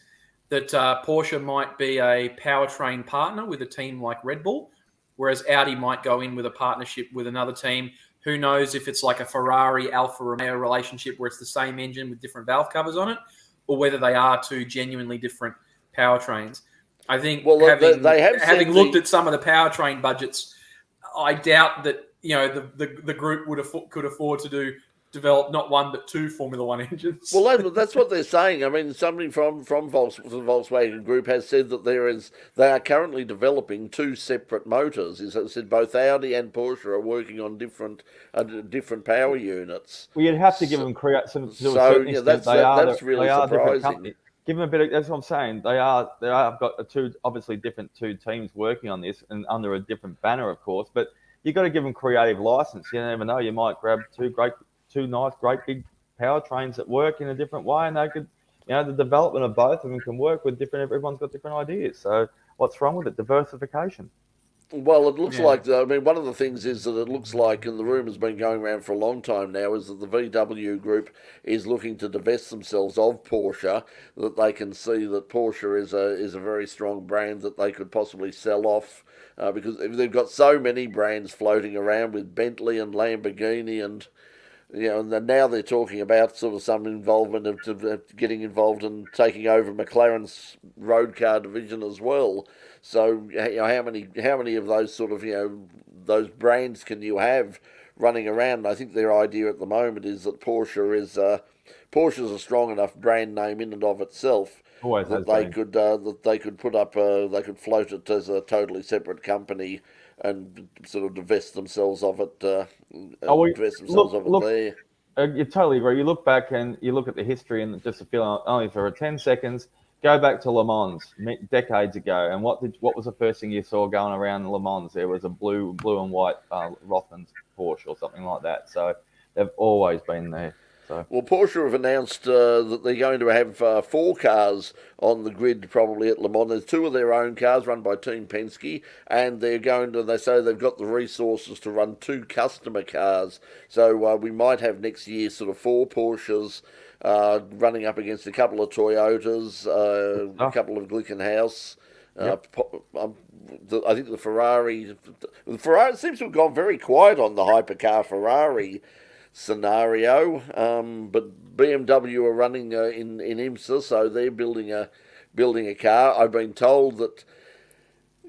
that Porsche might be a powertrain partner with a team like Red Bull, whereas Audi might go in with a partnership with another team. Who knows if it's like a Ferrari Alfa Romeo relationship where it's the same engine with different valve covers on it, or whether they are two genuinely different powertrains. I think having looked at some of the powertrain budgets, I doubt that the group could afford to develop not one but two Formula One engines. Well, that's what they're saying. I mean, somebody from the Volkswagen Group has said that they are currently developing two separate motors. It said both Audi and Porsche are working on different power units. Well, you'd have to give them create some. That's really surprising. Give them a bit of. That's what I'm saying. They have got two teams working on this and under a different banner, of course. But you've got to give them creative license. You never know. You might grab two nice, great big powertrains that work in a different way, and they could, the development of both of them can work with different. Everyone's got different ideas. So what's wrong with it? Diversification. Well, it looks like, one of the things is that it looks like, and the rumour's been going around for a long time now, is that the VW Group is looking to divest themselves of Porsche, that they can see that Porsche is a very strong brand that they could possibly sell off, because they've got so many brands floating around with Bentley and Lamborghini and... and now they're talking about sort of some involvement of getting involved in taking over McLaren's road car division as well. So how many of those sort of those brands can you have running around? I think their idea at the moment is that Porsche's a strong enough brand name in and of itself that they could put up they could float it as a totally separate company and sort of divest themselves of it. There. You totally agree. You look back and you look at the history, and just to feel only for 10 seconds, go back to Le Mans decades ago, and what was the first thing you saw going around Le Mans? There was a blue and white Rothmans Porsche or something like that. So they've always been there. So. Well, Porsche have announced that they're going to have 4 cars on the grid probably at Le Mans. There's 2 of their own cars run by Team Penske, and they say they've got the resources to run 2 customer cars. So we might have next year sort of 4 Porsches running up against a couple of Toyotas, a couple of Glickenhaus. Yep. I think the Ferrari seems to have gone very quiet on the hypercar Ferrari scenario, but BMW are running in IMSA, so they're building a car. I've been told that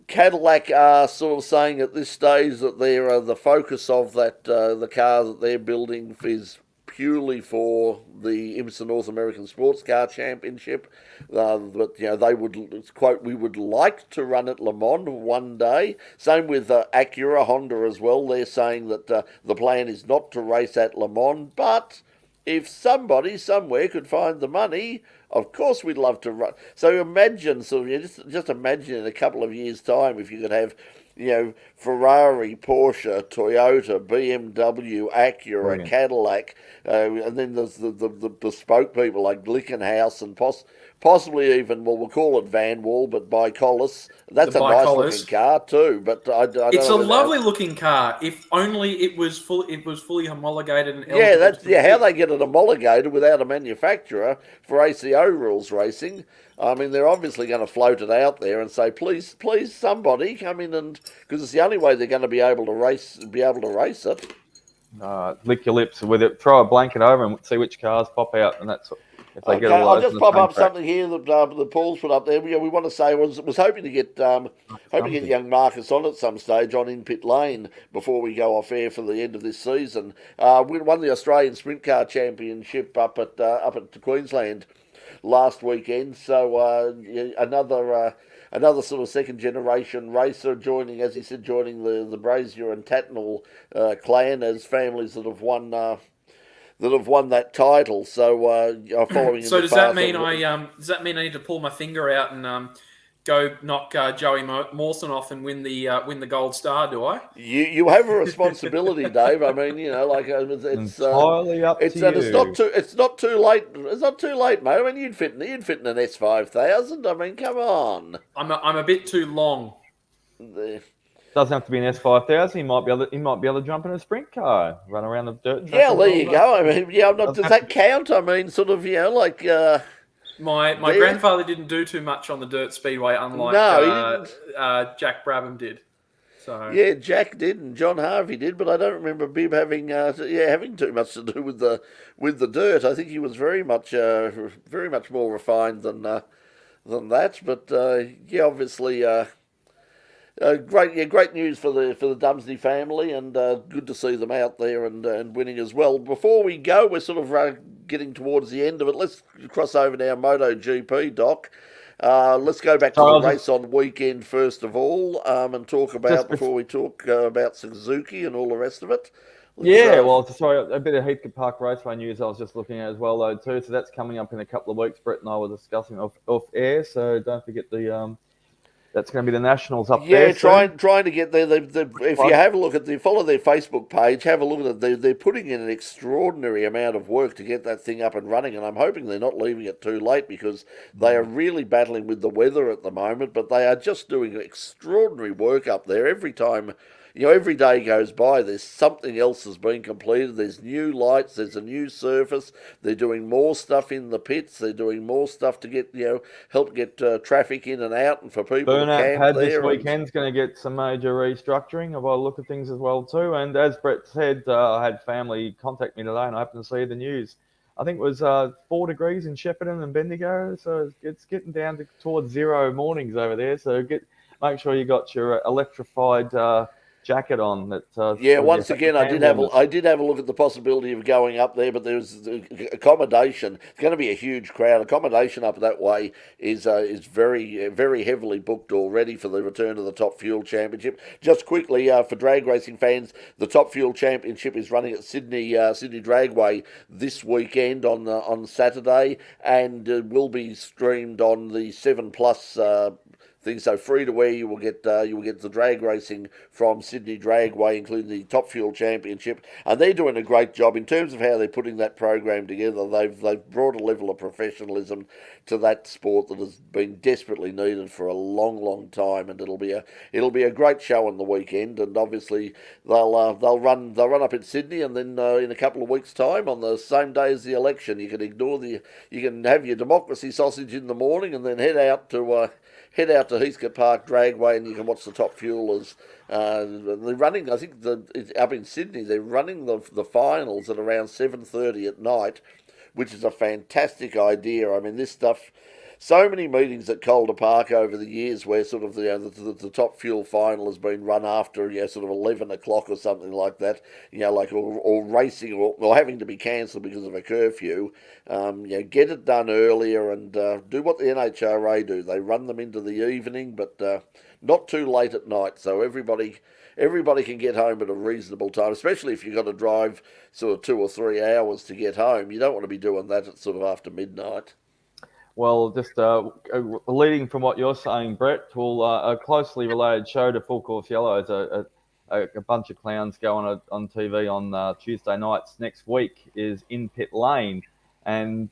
Cadillac are sort of saying at this stage that they're the focus of that the car that they're building is purely for the IMSA North American Sports Car Championship. But they would quote, "We would like to run at Le Mans one day." Same with Acura, Honda as well. They're saying that the plan is not to race at Le Mans, but if somebody somewhere could find the money, of course we'd love to run. So imagine, just imagine in a couple of years' time if you could have, Ferrari, Porsche, Toyota, BMW, Acura, Brilliant. Cadillac, and then there's the bespoke people like Glickenhaus and possibly even, we'll call it Van Wall, but Bicolis. That's a nice looking car too. But I don't it's know a lovely looking car. If only it was fully homologated and how they get it homologated without a manufacturer for ACO rules racing. I mean, they're obviously going to float it out there and say, please, somebody come in, and because it's the only way they're going to be able to race it. Lick your lips with it. Throw a blanket over and see which cars pop out, and that's if they get all I'll just pop up something here that Paul's put up there. We want to say was hoping to get young Marcus on at some stage on In Pit Lane before we go off air for the end of this season. We won the Australian Sprint Car Championship up at Queensland last weekend, so another sort of second generation racer joining the Brazier and Tatnall clan as families that have won that title. So following. So does that mean I need to pull my finger out and go knock Joey Mawson off and win the gold star? Do I? You have a responsibility, Dave. I mean, it's entirely up to you. It's not too late. It's not too late, mate. I mean, you'd fit in an S5000. I mean, come on. I'm a bit too long. Doesn't have to be an S5000. He might be able to jump in a sprint car, run around the dirt track. Yeah, there you go. I mean, does that count? I mean, sort of, My grandfather didn't do too much on the dirt speedway, unlike Jack Brabham did. So yeah, Jack did and John Harvey did, but I don't remember Bib having too much to do with the dirt. I think he was very much more refined than that. But obviously. Great news for the Dumsney family, and good to see them out there and winning as well. Before we go, we're sort of getting towards the end of it. Let's cross over now Moto GP, Doc. Let's go back to the race on weekend first of all, and talk about before we talk about Suzuki and all the rest of it. Sorry, a bit of Heathcote Park Raceway news I was just looking at as well, though, too. So that's coming up in a couple of weeks. Brett and I were discussing off air, so don't forget that's going to be the Nationals up there. Yeah, trying to get there. If you have a look follow their Facebook page, have a look at it. They're putting in an extraordinary amount of work to get that thing up and running, and I'm hoping they're not leaving it too late because they are really battling with the weather at the moment, but they are just doing extraordinary work up there. Every time, every day goes by, there's something else has been completed. There's new lights, there's a new surface. They're doing more stuff in the pits. They're doing more stuff to get, help get traffic in and out and for people to camp Pad there. This weekend's going to get some major restructuring of a look at things as well too. And as Brett said, I had family contact me today and I happened to see the news. I think it was 4 degrees in Shepparton and Bendigo, so it's getting down towards 0 mornings over there. So make sure you got your electrified jacket on. Once again, I did have a look at the possibility of going up there, but there's accommodation. It's going to be a huge crowd. Accommodation up that way is very very heavily booked already for the return of the Top Fuel Championship. Just quickly for drag racing fans, the Top Fuel Championship is running at Sydney Dragway this weekend on Saturday, and will be streamed on the 7 Plus things. So free to wear, you will get the drag racing from Sydney Dragway, including the Top Fuel Championship, and they're doing a great job in terms of how they're putting that program together. They've brought a level of professionalism to that sport that has been desperately needed for a long time, and it'll be a great show on the weekend. And obviously they'll run up in Sydney, and then in a couple of weeks' time, on the same day as the election, you can have your democracy sausage in the morning, and then head out to Heathcote Park Dragway, and you can watch the Top Fuelers. They're running. I think up in Sydney, they're running the finals at around 7:30 at night, which is a fantastic idea. I mean, this stuff. So many meetings at Calder Park over the years where sort of the Top Fuel final has been run after sort of 11 o'clock or something like that, or racing or having to be cancelled because of a curfew. Get it done earlier and do what the NHRA do. They run them into the evening, but not too late at night, so everybody can get home at a reasonable time, especially if you've got to drive sort of 2 or 3 hours to get home. You don't want to be doing that at sort of after midnight. Well, just leading from what you're saying, Brett, a closely related show to Full Course Yellow is a bunch of clowns going on TV on Tuesday nights next week is In Pit Lane. And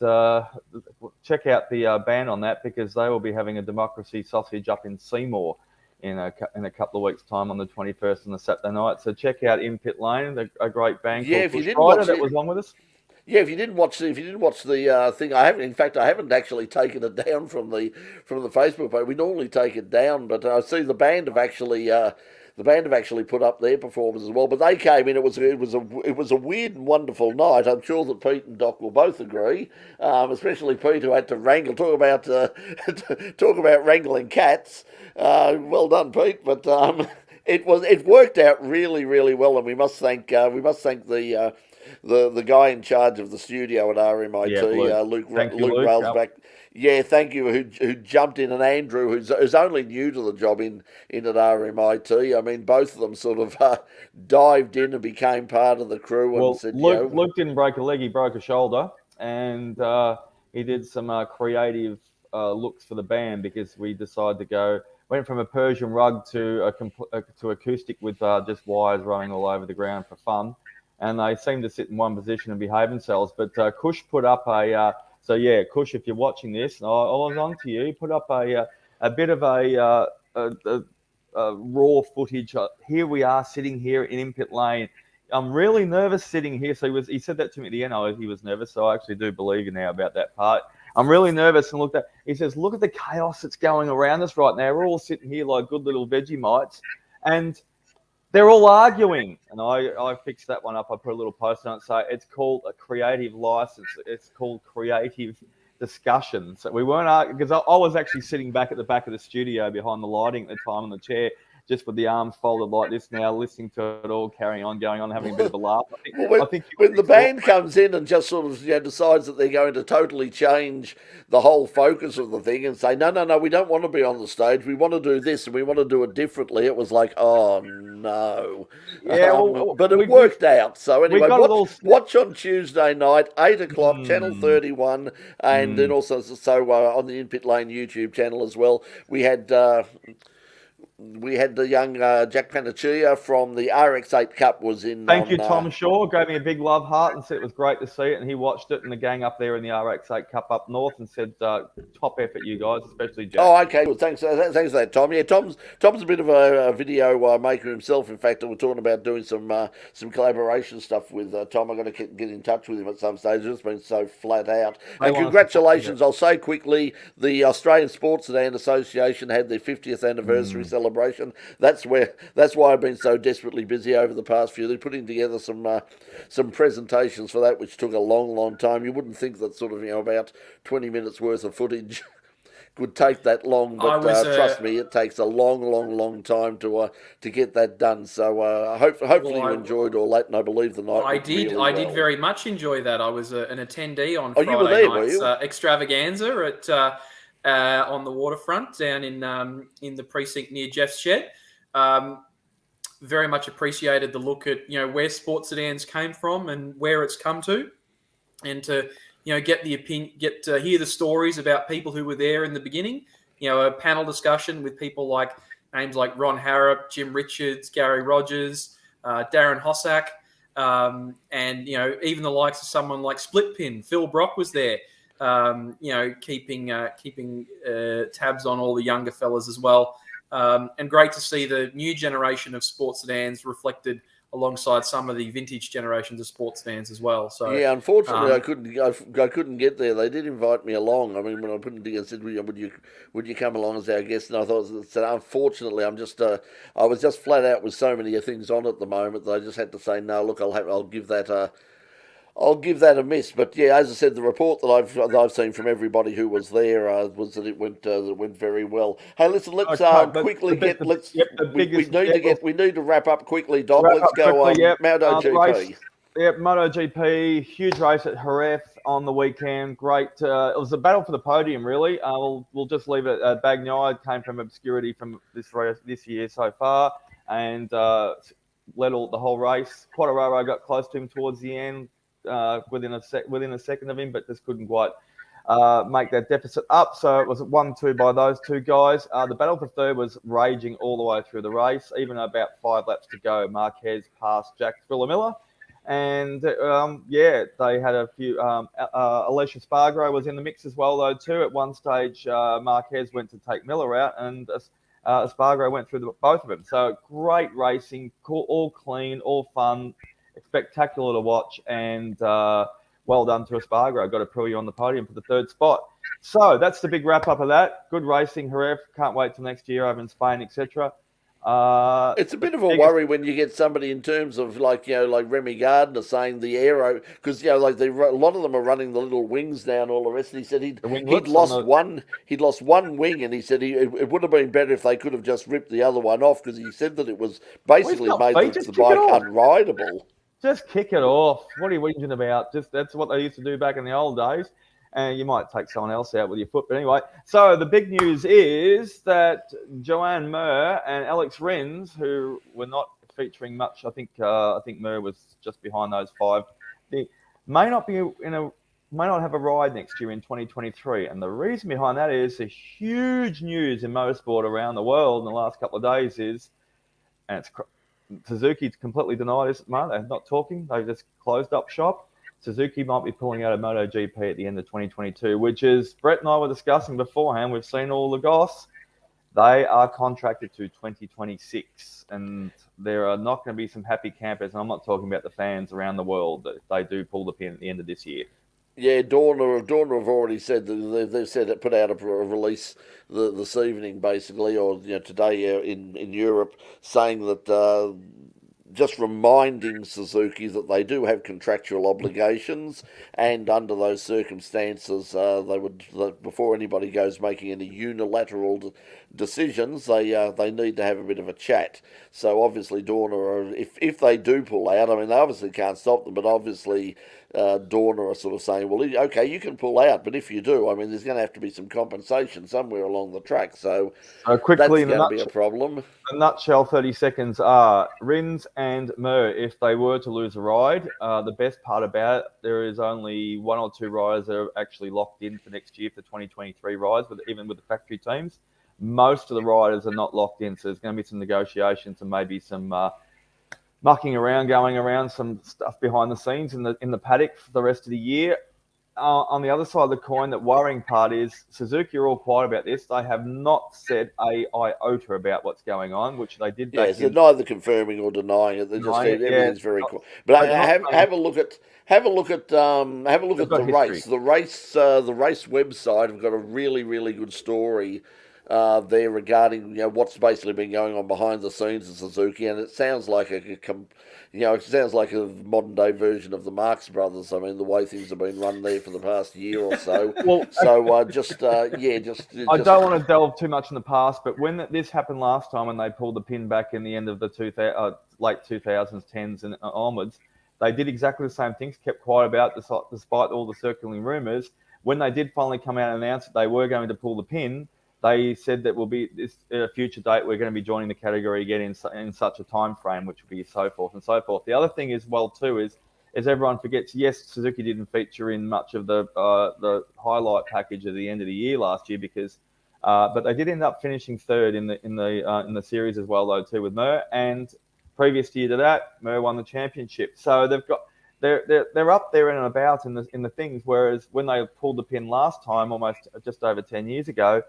check out the band on that, because they will be having a democracy sausage up in Seymour in a couple of weeks' time on the 21st on the Saturday night. So check out In Pit Lane, a great band called Bush Rider that was on with us. Yeah, if you didn't watch the thing, I haven't. In fact, I haven't actually taken it down from the Facebook page. We normally take it down, but I see the band have actually put up their performance as well. But they came in. It was a weird and wonderful night. I'm sure that Pete and Doc will both agree, especially Pete, who had to wrangle. Talk about wrangling cats. Well done, Pete. But it worked out really, really well, and we must thank the guy in charge of the studio at RMIT, Luke Railsback. Yeah, thank you. Who jumped in, and Andrew, who's only new to the job in at RMIT. I mean, both of them sort of dived in and became part of the crew. And said, Luke didn't break a leg; he broke a shoulder, and he did some creative looks for the band, because we decided to went from a Persian rug to acoustic with just wires running all over the ground for fun. And they seem to sit in one position and behave themselves. But Kush put up Kush, if you're watching this, I was on to you. Put up a bit of a raw footage. Here we are sitting here in Pit Lane. I'm really nervous sitting here. So he said that to me at the end. He was nervous. So I actually do believe you now about that part. I'm really nervous, and he says, look at the chaos that's going around us right now. We're all sitting here like good little Vegemites, and they're all arguing. And I fixed that one up. I put a little post on it. So it's called a creative license. It's called creative discussion. So we weren't arguing, because I was actually sitting back at the back of the studio behind the lighting at the time on the chair, just with the arms folded like this now, listening to it all, carrying on, going on, having a bit of a laugh. I think when the band comes in and just sort of decides that they're going to totally change the whole focus of the thing and say, no, we don't want to be on the stage. We want to do this and we want to do it differently. It was like, oh, no. Yeah, but it worked out. So anyway, watch on Tuesday night, 8 o'clock, Channel 31, and then also on the In Pit Lane YouTube channel as well. We had the young Jack Panaccia from the RX8 Cup was in. Thank you, Tom Shaw. Gave me a big love heart and said it was great to see it. And he watched it, and the gang up there in the RX8 Cup up north, and said, top effort, you guys, especially Jack. Oh, okay. Well, thanks for that, Tom. Yeah, Tom's a bit of a video maker himself. In fact, we're talking about doing some collaboration stuff with Tom. I'm going to get in touch with him at some stage. It's been so flat out. And congratulations, I'll say quickly, the Australian Sports Sedan Association had their 50th anniversary celebration. That's why I've been so desperately busy over the past few. They're putting together some presentations for that, which took a long time. You wouldn't think that sort of about 20 minutes worth of footage could take that long, but trust me, it takes a long time to get that done. So hopefully you enjoyed all that, and I believe the night. I did very much enjoy that. I was an attendee on Friday you were there, night's were you? Extravaganza at. On the waterfront down in the precinct near Jeff's shed. Very much appreciated the look at where sports sedans came from and where it's come to, and to get the opinion, get to hear the stories about people who were there in the beginning. a panel discussion with people like names like Ron Harrop, Jim Richards, Gary Rogers, Darren Hossack, and even the likes of someone like Splitpin. Phil Brock was there, keeping tabs on all the younger fellas as well. And great to see the new generation of sports sedans reflected alongside some of the vintage generations of sports sedans as well. So yeah, unfortunately, I couldn't get there. They did invite me along. I mean, when I put it together, said, "Would you come along as our guest?" And I said, unfortunately, I was just flat out with so many things on at the moment that I just had to say no. Look, I'll give that a miss. But yeah, as I said, the report that I've seen from everybody who was there was that it went very well. Hey, listen, let's quickly get we need to wrap up quickly, Doc. Let's go on Moto GP. Yep, MotoGP, huge race at Jerez on the weekend. Great. It was a battle for the podium, really. We'll just leave it at Bagnaia. Came from obscurity from this year so far, and led the whole race. Quartararo got close to him towards the end. Within a second of him, but just couldn't quite make that deficit up. So it was 1-2 by those two guys. The battle for third was raging all the way through the race. Even about 5 laps to go, Marquez passed Jack Miller. And they had a few. Alessio Spargaro was in the mix as well, though, too. At one stage, Marquez went to take Miller out, and Spargaro went through both of them. So great racing, all clean, all fun. Spectacular to watch, and well done to Espargaro. Got to put you on the podium for the third spot. So that's the big wrap up of that. Good racing, Jerez. Can't wait till next year over in Spain, etc. It's a bit of a worry when you get somebody in terms of like Remy Gardner saying the aero, because a lot of them are running the little wings now and all the rest. And he said he'd lost one wing, and he said it would have been better if they could have just ripped the other one off, because he said that it was basically made the bike unrideable. Just kick it off. What are you whinging about? That's what they used to do back in the old days. And you might take someone else out with your foot. But anyway, so the big news is that Joan Mir and Alex Rins, who were not featuring much, I think Mir was just behind those 5. They may not have a ride next year in 2023. And the reason behind that is the huge news in motorsport around the world in the last couple of days is, and it's Suzuki's completely denied this at the moment. They're not talking. They've just closed up shop. Suzuki might be pulling out of Moto GP at the end of 2022, which is, Brett and I were discussing beforehand, we've seen all the goss. They are contracted to 2026, and there are not going to be some happy campers, and I'm not talking about the fans around the world, that they do pull the pin at the end of this year. Yeah, Dorna have already said that they've said it, put out a release this evening, basically, or today in Europe, saying that just reminding Suzuki that they do have contractual obligations, and under those circumstances, they would, before anybody goes making any unilateral decisions, they need to have a bit of a chat. So obviously, Dorna, if they do pull out, I mean, they obviously can't stop them, but obviously Dorna are sort of saying, well, okay, you can pull out, but if you do, I mean, there's going to have to be some compensation somewhere along the track. So quickly, that's going to be a problem. The nutshell 30 seconds are Rins and Mir, if they were to lose a ride, the best part about it, there is only 1 or 2 riders that are actually locked in for next year for 2023 rides, even with the factory teams. Most of the riders are not locked in, so there's going to be some negotiations and maybe some mucking around, going around, some stuff behind the scenes in the paddock for the rest of the year. On the other side of the coin, the worrying part is Suzuki are all quiet about this. They have not said a iota about what's going on, which they did. Yes, they're neither confirming or denying it. They just said everything's very quiet. But have a look at the race. The race website have got a really, really good story there regarding what's basically been going on behind the scenes of Suzuki, and it sounds like a modern day version of the Marx Brothers. I mean, the way things have been run there for the past year or so. Well, I don't want to delve too much in the past, but when this happened last time, when they pulled the pin back in the end of the late 2000s, 10s and onwards, they did exactly the same things, kept quiet about it despite all the circulating rumours. When they did finally come out and announce that they were going to pull the pin, they said that will be this future date. We're going to be joining the category again in such a time frame, which will be so forth and so forth. The other thing is everyone forgets. Yes, Suzuki didn't feature in much of the highlight package at the end of the year last year because But they did end up finishing third in the series as well, though, too, with Mer. And previous year to that, Mer won the championship. So they're up there and about in the things. Whereas when they pulled the pin last time, almost just over 10 years ago,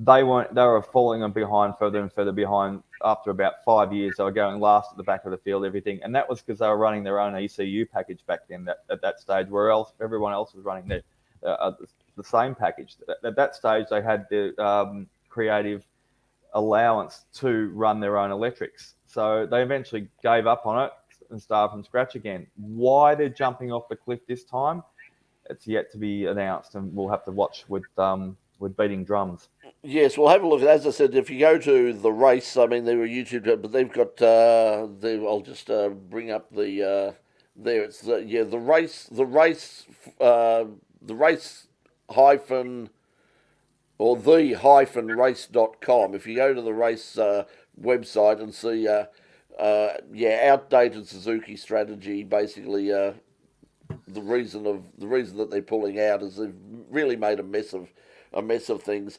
they were falling behind further and further behind. After about 5 years, they were going last at the back of the field, everything, and that was because they were running their own ECU package back then. At that stage, where everyone else was running the same package. At that stage, they had the creative allowance to run their own electrics, so they eventually gave up on it and started from scratch again. Why they're jumping off the cliff this time, it's yet to be announced, and we'll have to watch with beating drums. Yes, we'll have a look. As I said, if you go to the race, I mean, they were YouTube, but they've got. I'll just bring up the there. It's the race hyphen or the hyphen race.com. If you go to the race website and see, outdated Suzuki strategy, basically, the reason that they're pulling out is they've really made a mess of things.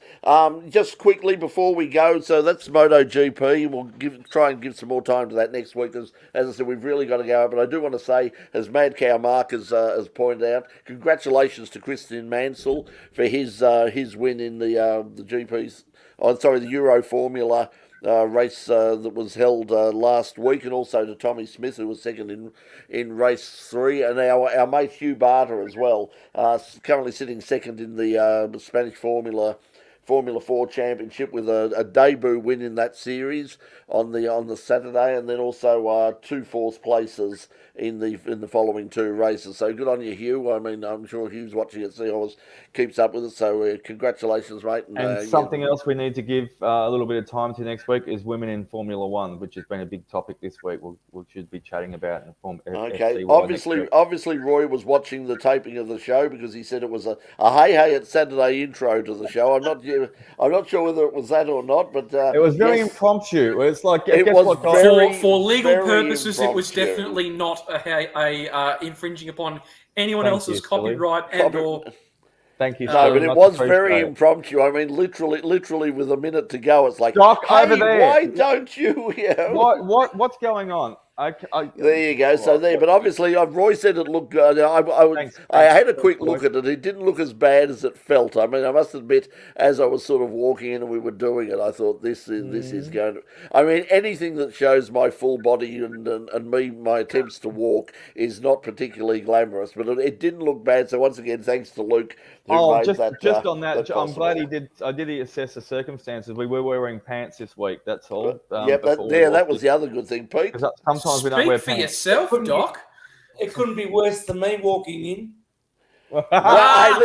Just quickly before we go, so that's Moto GP. We'll try and give some more time to that next week. As I said, we've really got to go. But I do want to say, as Mad Cow Mark has pointed out, congratulations to Christian Mansell for his win in the GP's. The Euro Formula race that was held last week, and also to Tommy Smith, who was second in race 3, and our mate Hugh Barter as well, currently sitting second in the Spanish Formula 4 Championship with a debut win in that series on the Saturday, and then also 2 fourth places in the following 2 races. So good on you, Hugh. I mean, I'm sure Hugh's watching it, so he always keeps up with it. So congratulations, mate. And something else we need to give a little bit of time to next week is women in Formula 1, which has been a big topic this week. We should be chatting about in Okay. Obviously, Roy was watching the taping of the show because he said it was a hey at Saturday intro to the show. I'm not sure whether it was that or not, but it was very impromptu. It's like for legal purposes, impromptu. It was definitely not infringing upon anyone else's copyright or. Thank you. No, but it was very impromptu. I mean, literally, with a minute to go, it's like, Doc, hey, over there. Why don't you? What's going on? There you go. So there, but obviously, Roy said it looked good. I had a quick look at it. It didn't look as bad as it felt. I mean, I must admit, as I was sort of walking in and we were doing it, I thought this is going to. I mean, anything that shows my full body and my attempts to walk is not particularly glamorous, but it didn't look bad. So once again, thanks to Luke. Just on that, I'm glad he did. I did assess the circumstances. We were wearing pants this week. That's all. That was the other good thing, Pete. Sometimes we don't wear pants. Speak for yourself, Doc. It couldn't be worse than me walking in. Hey,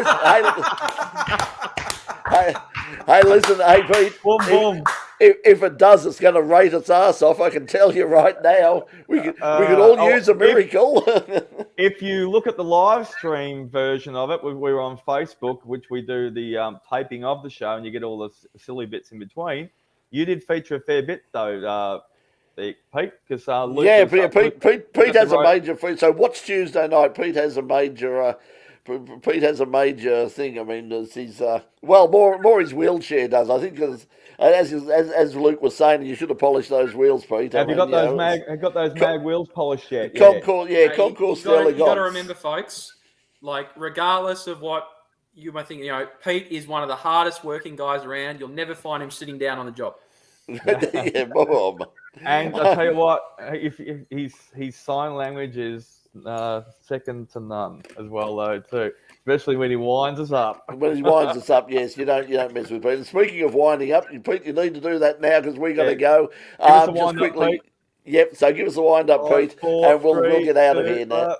Pete. Boom, boom. If it does, it's going to rate its ass off. I can tell you right now. We could all use a miracle. If you look at the live stream version of it, we were on Facebook, which we do the taping of the show, and you get all the silly bits in between. You did feature a fair bit, though, Pete, because Pete has a major. So what's Tuesday night? Pete has a major. Pete has a major thing. I mean, he's more his wheelchair does. I think as Luke was saying, you should have polished those wheels, Pete. Have you got those mag wheels polished yet? Concourse Sterling. You got to remember, folks. Like, regardless of what you might think, Pete is one of the hardest working guys around. You'll never find him sitting down on the job. Yeah, Bob. And I'll tell you what, if his sign language is second to none as well, though, too. Especially when he winds us up. When he winds us up, yes, you don't mess with Pete. And speaking of winding up, Pete, you need to do that now because we got to go. Just quickly. Yep, so give us a wind-up, Pete, and we'll get out of here now.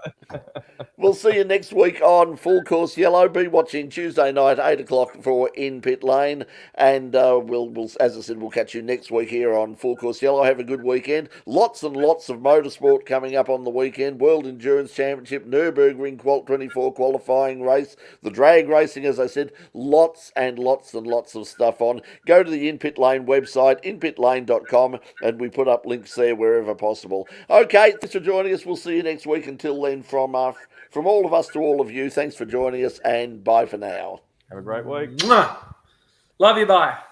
We'll see you next week on Full Course Yellow. Be watching Tuesday night, 8 o'clock for In Pit Lane, and we'll, as I said, we'll catch you next week here on Full Course Yellow. Have a good weekend. Lots and lots of motorsport coming up on the weekend. World Endurance Championship, Nürburgring 24 qualifying race, the drag racing, as I said, lots and lots and lots of stuff on. Go to the In Pit Lane website, inpitlane.com, and we put up links there wherever possible. Okay, thanks for joining us. We'll see you next week. Until then, from all of us to all of you, thanks for joining us, and bye for now. Have a great week. Mwah. Love you. Bye.